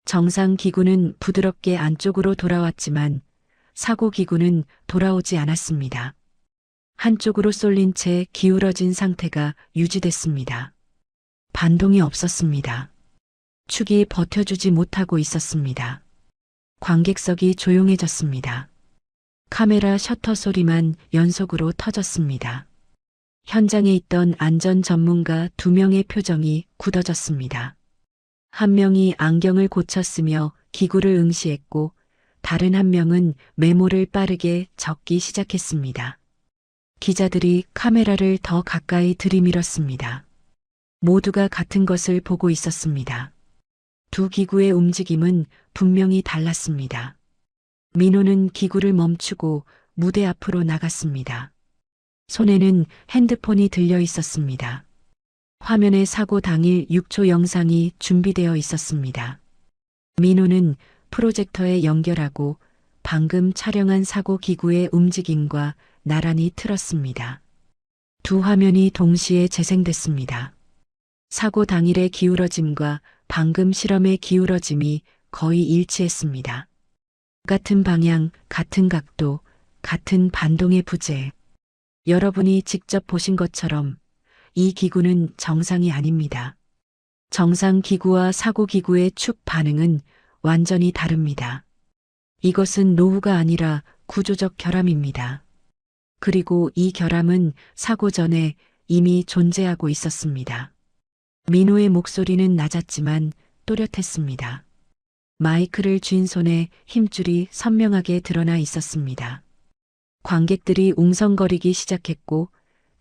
정상 기구는 부드럽게 안쪽으로 돌아왔지만 사고 기구는 돌아오지 않았습니다. 한쪽으로 쏠린 채 기울어진 상태가 유지됐습니다. 반동이 없었습니다. 축이 버텨주지 못하고 있었습니다. 관객석이 조용해졌습니다. 카메라 셔터 소리만 연속으로 터졌습니다. 현장에 있던 안전 전문가 2명의 표정이 굳어졌습니다. 한 명이 안경을 고쳤으며 기구를 응시했고 다른 한 명은 메모를 빠르게 적기 시작했습니다. 기자들이 카메라를 더 가까이 들이밀었습니다. 모두가 같은 것을 보고 있었습니다. 두 기구의 움직임은 분명히 달랐습니다. 민호는 기구를 멈추고 무대 앞으로 나갔습니다. 손에는 핸드폰이 들려 있었습니다. 화면에 사고 당일 6초 영상이 준비되어 있었습니다. 민호는 프로젝터에 연결하고 방금 촬영한 사고 기구의 움직임과 나란히 틀었습니다. 두 화면이 동시에 재생됐습니다. 사고 당일의 기울어짐과 방금 실험의 기울어짐이 거의 일치했습니다. 같은 방향, 같은 각도, 같은 반동의 부재. 여러분이 직접 보신 것처럼 이 기구는 정상이 아닙니다. 정상 기구와 사고 기구의 축 반응은 완전히 다릅니다. 이것은 노후가 아니라 구조적 결함입니다. 그리고 이 결함은 사고 전에 이미 존재하고 있었습니다. 민호의 목소리는 낮았지만 또렷했습니다. 마이크를 쥔 손에 힘줄이 선명하게 드러나 있었습니다. 관객들이 웅성거리기 시작했고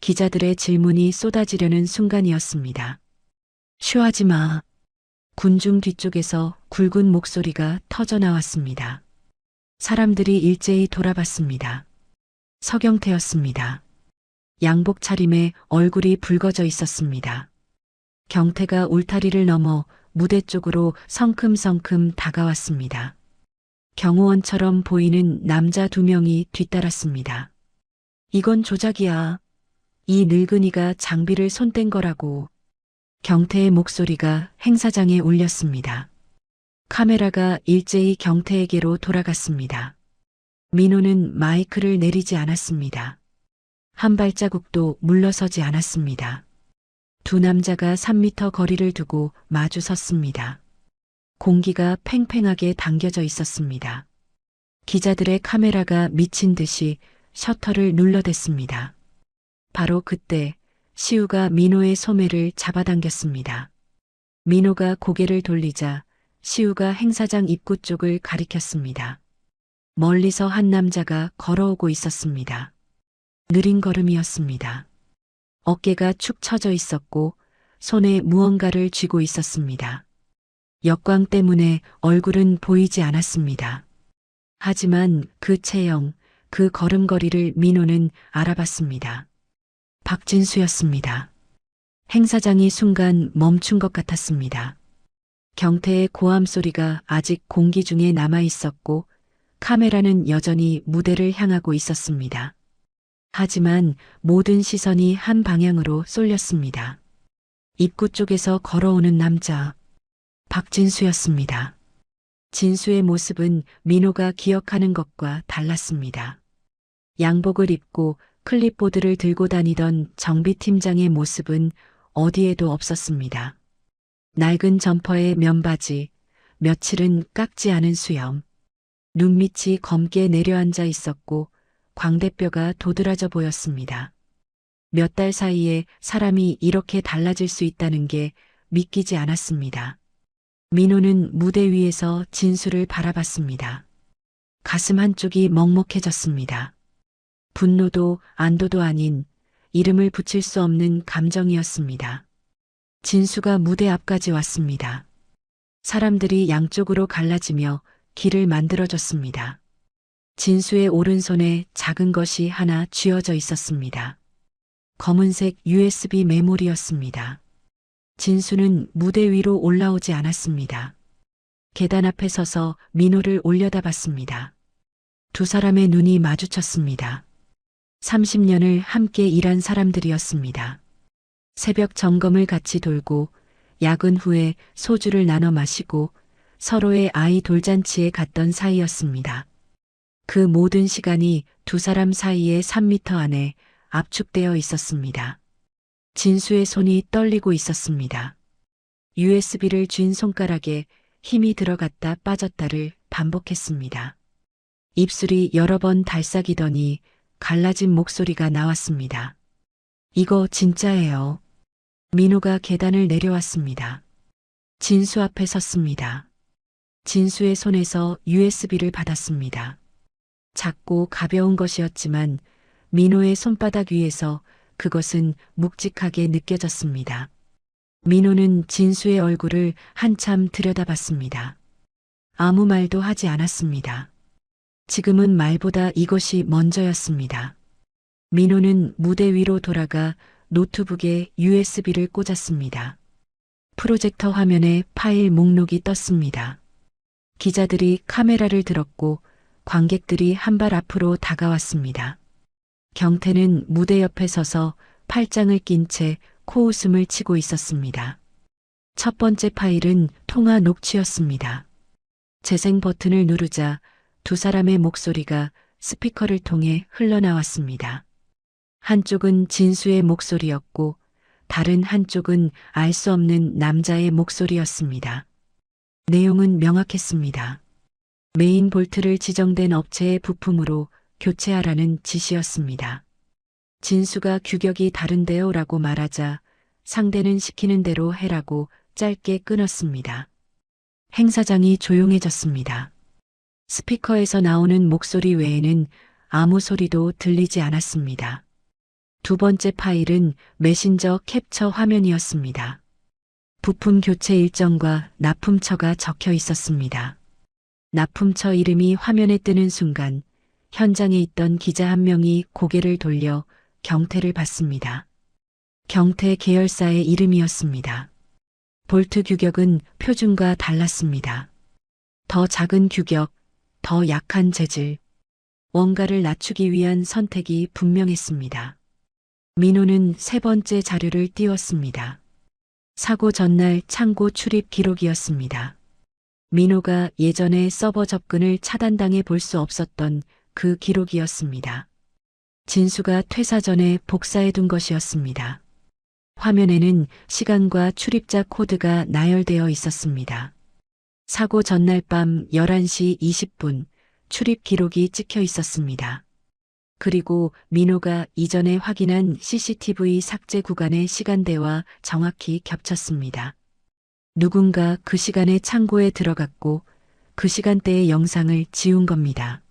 기자들의 질문이 쏟아지려는 순간이었습니다. 쉬하지 마. 군중 뒤쪽에서 굵은 목소리가 터져 나왔습니다. 사람들이 일제히 돌아봤습니다. 서경태였습니다. 양복 차림에 얼굴이 붉어져 있었습니다. 경태가 울타리를 넘어 무대 쪽으로 성큼성큼 다가왔습니다. 경호원처럼 보이는 남자 2명이 뒤따랐습니다. 이건 조작이야. 이 늙은이가 장비를 손댄 거라고. 경태의 목소리가 행사장에 울렸습니다. 카메라가 일제히 경태에게로 돌아갔습니다. 민호는 마이크를 내리지 않았습니다. 한 발자국도 물러서지 않았습니다. 두 남자가 3미터 거리를 두고 마주 섰습니다. 공기가 팽팽하게 당겨져 있었습니다. 기자들의 카메라가 미친 듯이 셔터를 눌러댔습니다. 바로 그때 시우가 민호의 소매를 잡아당겼습니다. 민호가 고개를 돌리자 시우가 행사장 입구 쪽을 가리켰습니다. 멀리서 한 남자가 걸어오고 있었습니다. 느린 걸음이었습니다. 어깨가 축 처져 있었고 손에 무언가를 쥐고 있었습니다. 역광 때문에 얼굴은 보이지 않았습니다. 하지만 그 체형, 그 걸음걸이를 민호는 알아봤습니다. 박진수였습니다. 행사장이 순간 멈춘 것 같았습니다. 경태의 고함 소리가 아직 공기 중에 남아 있었고 카메라는 여전히 무대를 향하고 있었습니다. 하지만 모든 시선이 한 방향으로 쏠렸습니다. 입구 쪽에서 걸어오는 남자, 박진수였습니다. 진수의 모습은 민호가 기억하는 것과 달랐습니다. 양복을 입고 클립보드를 들고 다니던 정비팀장의 모습은 어디에도 없었습니다. 낡은 점퍼에 면바지, 며칠은 깎지 않은 수염, 눈밑이 검게 내려앉아 있었고 광대뼈가 도드라져 보였습니다. 몇 달 사이에 사람이 이렇게 달라질 수 있다는 게 믿기지 않았습니다. 민호는 무대 위에서 진수를 바라봤습니다. 가슴 한쪽이 먹먹해졌습니다. 분노도 안도도 아닌 이름을 붙일 수 없는 감정이었습니다. 진수가 무대 앞까지 왔습니다. 사람들이 양쪽으로 갈라지며 길을 만들어줬습니다. 진수의 오른손에 작은 것이 하나 쥐어져 있었습니다. 검은색 USB 메모리였습니다. 진수는 무대 위로 올라오지 않았습니다. 계단 앞에 서서 민호를 올려다봤습니다. 두 사람의 눈이 마주쳤습니다. 30년을 함께 일한 사람들이었습니다. 새벽 점검을 같이 돌고 야근 후에 소주를 나눠 마시고 서로의 아이 돌잔치에 갔던 사이였습니다. 그 모든 시간이 두 사람 사이의 3미터 안에 압축되어 있었습니다. 진수의 손이 떨리고 있었습니다. USB를 쥔 손가락에 힘이 들어갔다 빠졌다를 반복했습니다. 입술이 여러 번 달싹이더니 갈라진 목소리가 나왔습니다. 이거 진짜예요. 민호가 계단을 내려왔습니다. 진수 앞에 섰습니다. 진수의 손에서 USB를 받았습니다. 작고 가벼운 것이었지만 민호의 손바닥 위에서 그것은 묵직하게 느껴졌습니다. 민호는 진수의 얼굴을 한참 들여다봤습니다. 아무 말도 하지 않았습니다. 지금은 말보다 이것이 먼저였습니다. 민호는 무대 위로 돌아가 노트북에 USB를 꽂았습니다. 프로젝터 화면에 파일 목록이 떴습니다. 기자들이 카메라를 들었고 관객들이 한 발 앞으로 다가왔습니다. 경태는 무대 옆에 서서 팔짱을 낀 채 코웃음을 치고 있었습니다. 첫 번째 파일은 통화 녹취였습니다. 재생 버튼을 누르자 두 사람의 목소리가 스피커를 통해 흘러나왔습니다. 한쪽은 진수의 목소리였고 다른 한쪽은 알 수 없는 남자의 목소리였습니다. 내용은 명확했습니다. 메인 볼트를 지정된 업체의 부품으로 교체하라는 지시였습니다. 진수가 규격이 다른데요 라고 말하자 상대는 시키는 대로 해라고 짧게 끊었습니다. 행사장이 조용해졌습니다. 스피커에서 나오는 목소리 외에는 아무 소리도 들리지 않았습니다. 두 번째 파일은 메신저 캡처 화면이었습니다. 부품 교체 일정과 납품처가 적혀 있었습니다. 납품처 이름이 화면에 뜨는 순간 현장에 있던 기자 한 명이 고개를 돌려 경태를 봤습니다. 경태 계열사의 이름이었습니다. 볼트 규격은 표준과 달랐습니다. 더 작은 규격, 더 약한 재질, 원가를 낮추기 위한 선택이 분명했습니다. 민호는 세 번째 자료를 띄웠습니다. 사고 전날 창고 출입 기록이었습니다. 민호가 예전에 서버 접근을 차단당해 볼 수 없었던 그 기록이었습니다. 진수가 퇴사 전에 복사해둔 것이었습니다. 화면에는 시간과 출입자 코드가 나열되어 있었습니다. 사고 전날 밤 11시 20분 출입 기록이 찍혀 있었습니다. 그리고 민호가 이전에 확인한 CCTV 삭제 구간의 시간대와 정확히 겹쳤습니다. 누군가 그 시간에 창고에 들어갔고 그 시간대의 영상을 지운 겁니다.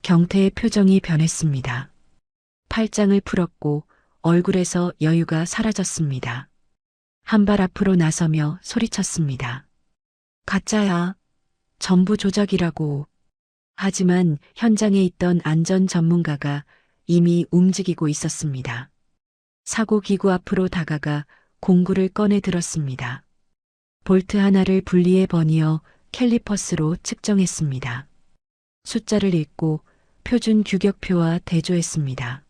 경태의 표정이 변했습니다. 팔짱을 풀었고 얼굴에서 여유가 사라졌습니다. 한 발 앞으로 나서며 소리쳤습니다. 가짜야. 전부 조작이라고. 하지만 현장에 있던 안전 전문가가 이미 움직이고 있었습니다. 사고 기구 앞으로 다가가 공구를 꺼내 들었습니다. 볼트 하나를 분리해 버니어 캘리퍼스로 측정했습니다. 숫자를 읽고 표준 규격표와 대조했습니다.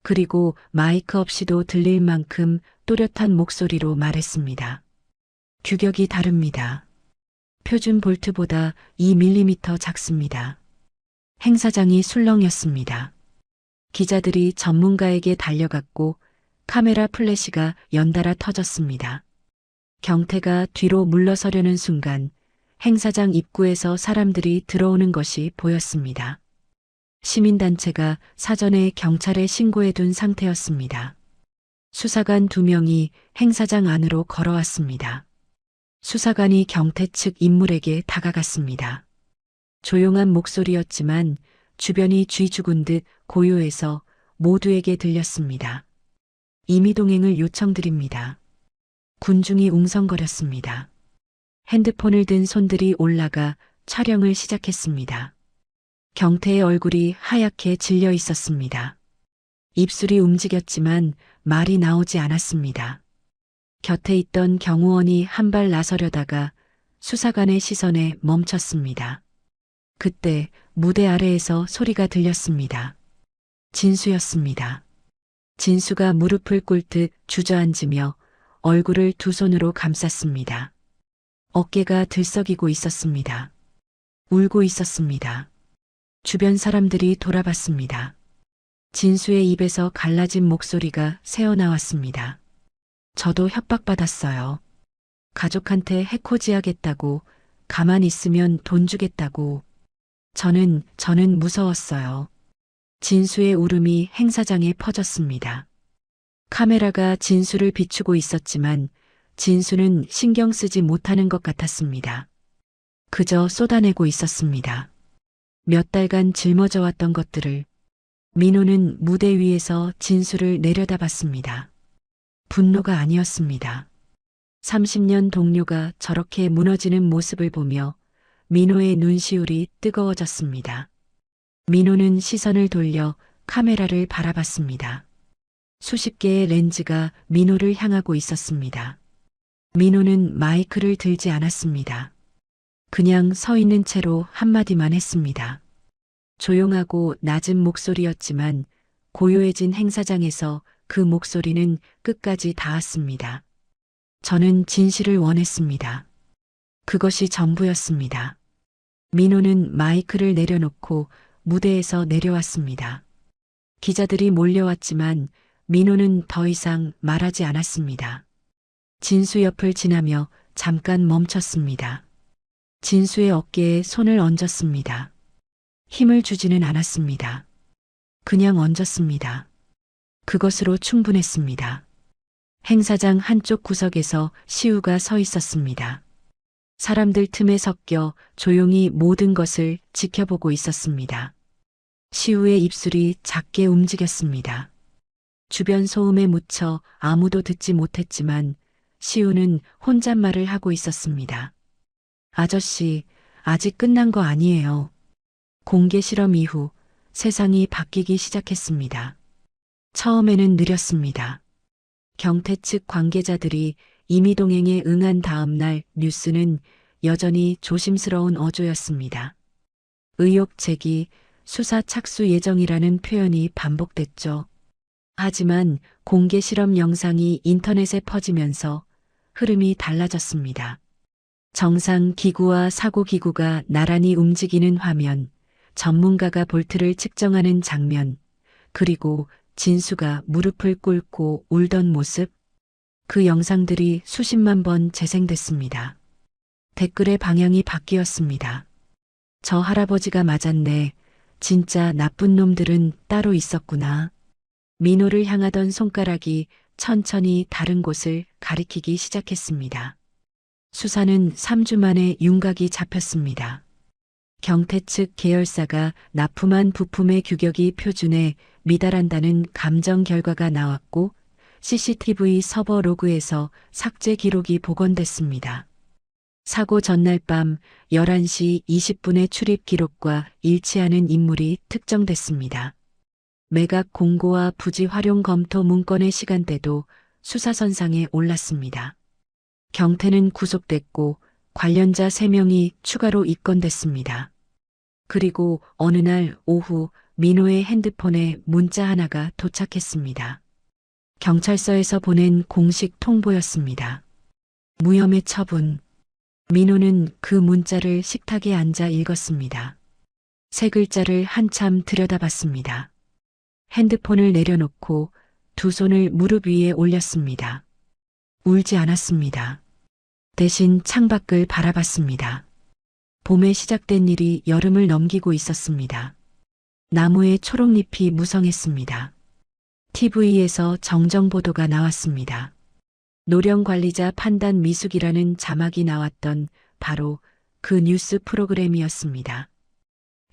그리고 마이크 없이도 들릴 만큼 또렷한 목소리로 말했습니다. 규격이 다릅니다. 표준 볼트보다 2mm 작습니다. 행사장이 술렁였습니다. 기자들이 전문가에게 달려갔고 카메라 플래시가 연달아 터졌습니다. 경태가 뒤로 물러서려는 순간 행사장 입구에서 사람들이 들어오는 것이 보였습니다. 시민단체가 사전에 경찰에 신고해둔 상태였습니다. 수사관 2명이 행사장 안으로 걸어왔습니다. 수사관이 경태 측 인물에게 다가갔습니다. 조용한 목소리였지만 주변이 쥐 죽은 듯 고요해서 모두에게 들렸습니다. 임의동행을 요청드립니다. 군중이 웅성거렸습니다. 핸드폰을 든 손들이 올라가 촬영을 시작했습니다. 경태의 얼굴이 하얗게 질려 있었습니다. 입술이 움직였지만 말이 나오지 않았습니다. 곁에 있던 경호원이 한 발 나서려다가 수사관의 시선에 멈췄습니다. 그때 무대 아래에서 소리가 들렸습니다. 진수였습니다. 진수가 무릎을 꿇듯 주저앉으며 얼굴을 두 손으로 감쌌습니다. 어깨가 들썩이고 있었습니다. 울고 있었습니다. 주변 사람들이 돌아봤습니다. 진수의 입에서 갈라진 목소리가 새어나왔습니다. 저도 협박받았어요. 가족한테 해코지하겠다고, 가만히 있으면 돈 주겠다고. 저는 무서웠어요. 진수의 울음이 행사장에 퍼졌습니다. 카메라가 진수를 비추고 있었지만 진수는 신경 쓰지 못하는 것 같았습니다. 그저 쏟아내고 있었습니다. 몇 달간 짊어져 왔던 것들을. 민호는 무대 위에서 진수를 내려다봤습니다. 분노가 아니었습니다. 30년 동료가 저렇게 무너지는 모습을 보며 민호의 눈시울이 뜨거워졌습니다. 민호는 시선을 돌려 카메라를 바라봤습니다. 수십 개의 렌즈가 민호를 향하고 있었습니다. 민호는 마이크를 들지 않았습니다. 그냥 서 있는 채로 한마디만 했습니다. 조용하고 낮은 목소리였지만 고요해진 행사장에서 그 목소리는 끝까지 닿았습니다. 저는 진실을 원했습니다. 그것이 전부였습니다. 민호는 마이크를 내려놓고 무대에서 내려왔습니다. 기자들이 몰려왔지만 민호는 더 이상 말하지 않았습니다. 진수 옆을 지나며 잠깐 멈췄습니다. 진수의 어깨에 손을 얹었습니다. 힘을 주지는 않았습니다. 그냥 얹었습니다. 그것으로 충분했습니다. 행사장 한쪽 구석에서 시우가 서 있었습니다. 사람들 틈에 섞여 조용히 모든 것을 지켜보고 있었습니다. 시우의 입술이 작게 움직였습니다. 주변 소음에 묻혀 아무도 듣지 못했지만 시우는 혼잣말을 하고 있었습니다. 아저씨, 아직 끝난 거 아니에요. 공개 실험 이후 세상이 바뀌기 시작했습니다. 처음에는 느렸습니다. 경태 측 관계자들이 임의동행에 응한 다음 날 뉴스는 여전히 조심스러운 어조였습니다. 의혹 제기, 수사 착수 예정이라는 표현이 반복됐죠. 하지만 공개 실험 영상이 인터넷에 퍼지면서 흐름이 달라졌습니다. 정상 기구와 사고 기구가 나란히 움직이는 화면, 전문가가 볼트를 측정하는 장면, 그리고 진수가 무릎을 꿇고 울던 모습, 그 영상들이 수십만 번 재생됐습니다. 댓글의 방향이 바뀌었습니다. 저 할아버지가 맞았네. 진짜 나쁜 놈들은 따로 있었구나. 민호를 향하던 손가락이 천천히 다른 곳을 가리키기 시작했습니다. 수사는 3주 만에 윤곽이 잡혔습니다. 경태 측 계열사가 납품한 부품의 규격이 표준에 미달한다는 감정 결과가 나왔고 CCTV 서버 로그에서 삭제 기록이 복원됐습니다. 사고 전날 밤 11시 20분의 출입 기록과 일치하는 인물이 특정됐습니다. 매각 공고와 부지 활용 검토 문건의 시간대도 수사선상에 올랐습니다. 경태는 구속됐고 관련자 3명이 추가로 입건됐습니다. 그리고 어느 날 오후 민호의 핸드폰에 문자 하나가 도착했습니다. 경찰서에서 보낸 공식 통보였습니다. 무혐의 처분. 민호는 그 문자를 식탁에 앉아 읽었습니다. 세 글자를 한참 들여다봤습니다. 핸드폰을 내려놓고 두 손을 무릎 위에 올렸습니다. 울지 않았습니다. 대신 창밖을 바라봤습니다. 봄에 시작된 일이 여름을 넘기고 있었습니다. 나무의 초록잎이 무성했습니다. TV에서 정정보도가 나왔습니다. 노령관리자 판단 미숙이라는 자막이 나왔던 바로 그 뉴스 프로그램이었습니다.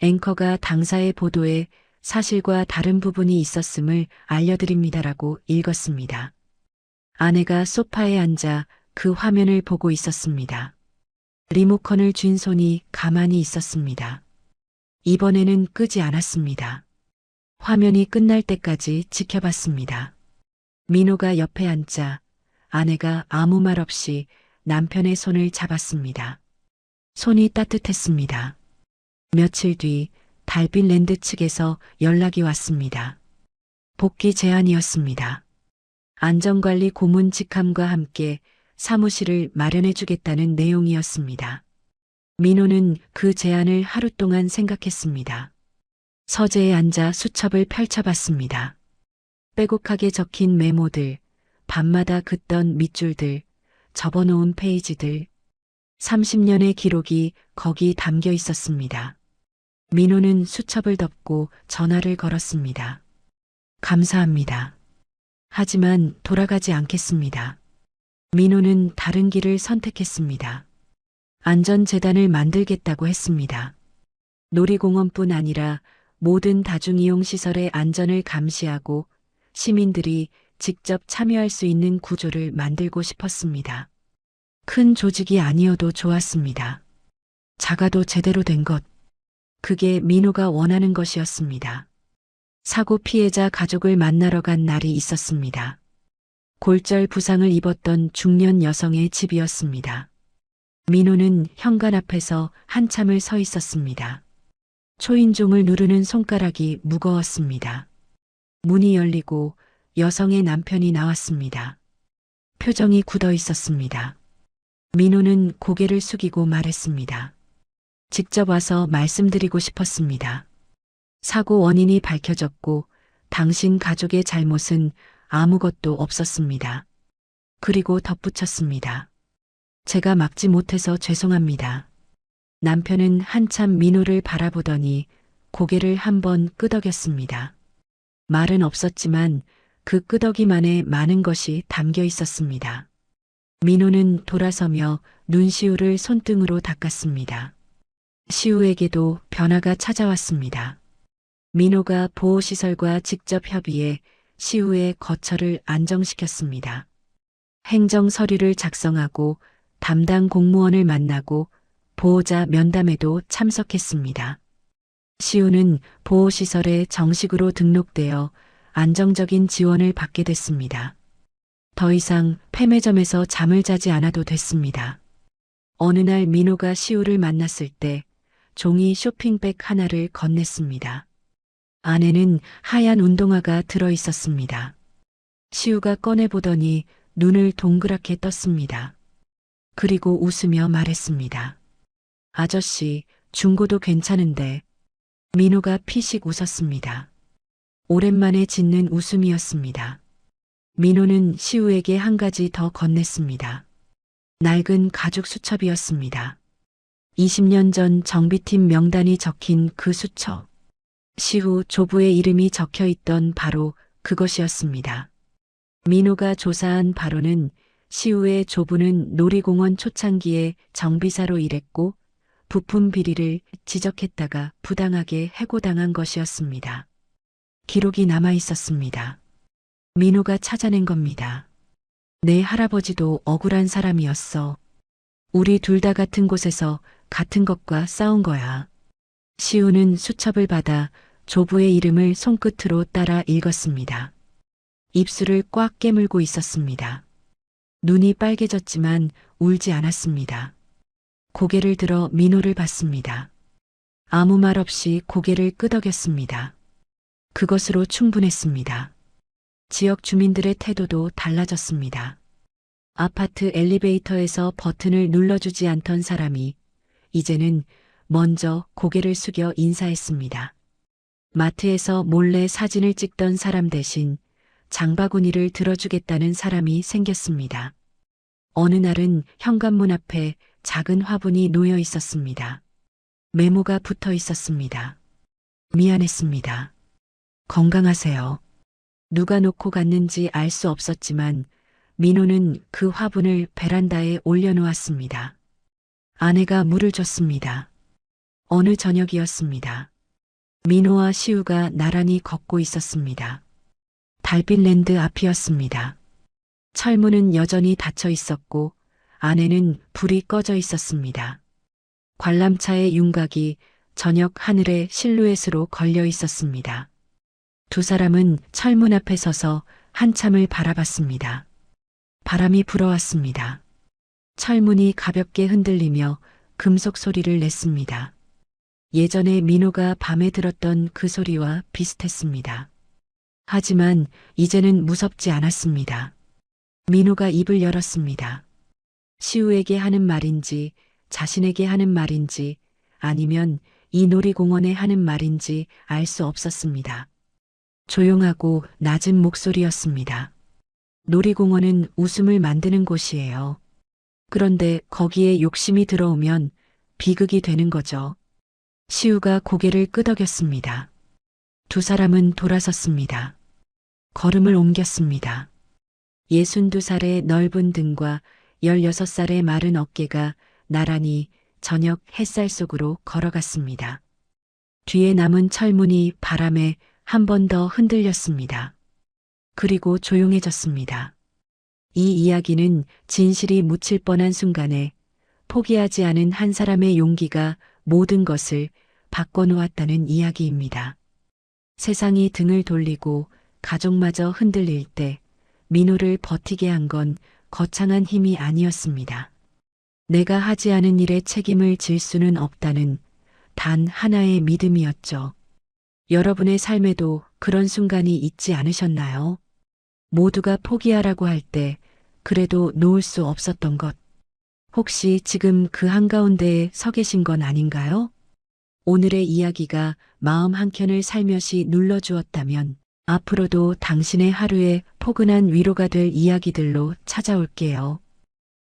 앵커가 당사의 보도에 사실과 다른 부분이 있었음을 알려드립니다라고 읽었습니다. 아내가 소파에 앉아 그 화면을 보고 있었습니다. 리모컨을 쥔 손이 가만히 있었습니다. 이번에는 끄지 않았습니다. 화면이 끝날 때까지 지켜봤습니다. 민호가 옆에 앉자 아내가 아무 말 없이 남편의 손을 잡았습니다. 손이 따뜻했습니다. 며칠 뒤 달빛랜드 측에서 연락이 왔습니다. 복귀 제안이었습니다. 안전관리 고문 직함과 함께 사무실을 마련해주겠다는 내용이었습니다. 민호는 그 제안을 하루 동안 생각했습니다. 서재에 앉아 수첩을 펼쳐봤습니다. 빼곡하게 적힌 메모들, 밤마다 긋던 밑줄들, 접어놓은 페이지들, 30년의 기록이 거기 담겨 있었습니다. 민호는 수첩을 덮고 전화를 걸었습니다. 감사합니다. 하지만 돌아가지 않겠습니다. 민호는 다른 길을 선택했습니다. 안전재단을 만들겠다고 했습니다. 놀이공원뿐 아니라 모든 다중이용시설의 안전을 감시하고 시민들이 직접 참여할 수 있는 구조를 만들고 싶었습니다. 큰 조직이 아니어도 좋았습니다. 작아도 제대로 된 것. 그게 민호가 원하는 것이었습니다. 사고 피해자 가족을 만나러 간 날이 있었습니다. 골절 부상을 입었던 중년 여성의 집이었습니다. 민호는 현관 앞에서 한참을 서 있었습니다. 초인종을 누르는 손가락이 무거웠습니다. 문이 열리고 여성의 남편이 나왔습니다. 표정이 굳어 있었습니다. 민호는 고개를 숙이고 말했습니다. 직접 와서 말씀드리고 싶었습니다. 사고 원인이 밝혀졌고 당신 가족의 잘못은 아무것도 없었습니다. 그리고 덧붙였습니다. 제가 막지 못해서 죄송합니다. 남편은 한참 민호를 바라보더니 고개를 한번 끄덕였습니다. 말은 없었지만 그 끄덕임 안에 많은 것이 담겨 있었습니다. 민호는 돌아서며 눈시울을 손등으로 닦았습니다. 시우에게도 변화가 찾아왔습니다. 민호가 보호시설과 직접 협의해 시우의 거처를 안정시켰습니다. 행정 서류를 작성하고 담당 공무원을 만나고 보호자 면담에도 참석했습니다. 시우는 보호시설에 정식으로 등록되어 안정적인 지원을 받게 됐습니다. 더 이상 폐매점에서 잠을 자지 않아도 됐습니다. 어느 날 민호가 시우를 만났을 때 종이 쇼핑백 하나를 건넸습니다. 안에는 하얀 운동화가 들어 있었습니다. 시우가 꺼내보더니 눈을 동그랗게 떴습니다. 그리고 웃으며 말했습니다. 아저씨, 중고도 괜찮은데. 민호가 피식 웃었습니다. 오랜만에 짓는 웃음이었습니다. 민호는 시우에게 한 가지 더 건넸습니다. 낡은 가죽 수첩이었습니다. 20년 전 정비팀 명단이 적힌 그 수첩. 시우 조부의 이름이 적혀 있던 바로 그것이었습니다. 민호가 조사한 바로는 시우의 조부는 놀이공원 초창기에 정비사로 일했고 부품 비리를 지적했다가 부당하게 해고당한 것이었습니다. 기록이 남아 있었습니다. 민호가 찾아낸 겁니다. 내 할아버지도 억울한 사람이었어. 우리 둘 다 같은 곳에서 같은 것과 싸운 거야. 시우는 수첩을 받아 조부의 이름을 손끝으로 따라 읽었습니다. 입술을 꽉 깨물고 있었습니다. 눈이 빨개졌지만 울지 않았습니다. 고개를 들어 민호를 봤습니다. 아무 말 없이 고개를 끄덕였습니다. 그것으로 충분했습니다. 지역 주민들의 태도도 달라졌습니다. 아파트 엘리베이터에서 버튼을 눌러주지 않던 사람이 이제는 먼저 고개를 숙여 인사했습니다. 마트에서 몰래 사진을 찍던 사람 대신 장바구니를 들어주겠다는 사람이 생겼습니다. 어느 날은 현관문 앞에 작은 화분이 놓여 있었습니다. 메모가 붙어 있었습니다. 미안했습니다. 건강하세요. 누가 놓고 갔는지 알 수 없었지만 민호는 그 화분을 베란다에 올려놓았습니다. 아내가 물을 줬습니다. 어느 저녁이었습니다. 민호와 시우가 나란히 걷고 있었습니다. 달빛랜드 앞이었습니다. 철문은 여전히 닫혀 있었고 안에는 불이 꺼져 있었습니다. 관람차의 윤곽이 저녁 하늘의 실루엣으로 걸려 있었습니다. 두 사람은 철문 앞에 서서 한참을 바라봤습니다. 바람이 불어왔습니다. 철문이 가볍게 흔들리며 금속 소리를 냈습니다. 예전에 민호가 밤에 들었던 그 소리와 비슷했습니다. 하지만 이제는 무섭지 않았습니다. 민호가 입을 열었습니다. 시우에게 하는 말인지 자신에게 하는 말인지 아니면 이 놀이공원에 하는 말인지 알 수 없었습니다. 조용하고 낮은 목소리였습니다. 놀이공원은 웃음을 만드는 곳이에요. 그런데 거기에 욕심이 들어오면 비극이 되는 거죠. 시우가 고개를 끄덕였습니다. 두 사람은 돌아섰습니다. 걸음을 옮겼습니다. 62살의 넓은 등과 16살의 마른 어깨가 나란히 저녁 햇살 속으로 걸어갔습니다. 뒤에 남은 철문이 바람에 한 번 더 흔들렸습니다. 그리고 조용해졌습니다. 이 이야기는 진실이 묻힐 뻔한 순간에 포기하지 않은 한 사람의 용기가 모든 것을 바꿔놓았다는 이야기입니다. 세상이 등을 돌리고 가족마저 흔들릴 때 민호를 버티게 한 건 거창한 힘이 아니었습니다. 내가 하지 않은 일에 책임을 질 수는 없다는 단 하나의 믿음이었죠. 여러분의 삶에도 그런 순간이 있지 않으셨나요? 모두가 포기하라고 할 때 그래도 놓을 수 없었던 것. 혹시 지금 그 한가운데에 서 계신 건 아닌가요? 오늘의 이야기가 마음 한켠을 살며시 눌러주었다면 앞으로도 당신의 하루에 포근한 위로가 될 이야기들로 찾아올게요.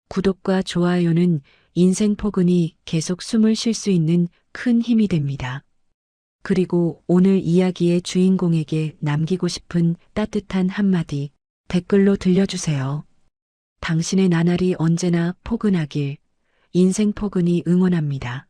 구독과 좋아요는 인생 포근이 계속 숨을 쉴 수 있는 큰 힘이 됩니다. 그리고 오늘 이야기의 주인공에게 남기고 싶은 따뜻한 한마디 댓글로 들려주세요. 당신의 나날이 언제나 포근하길, 인생 포근히 응원합니다.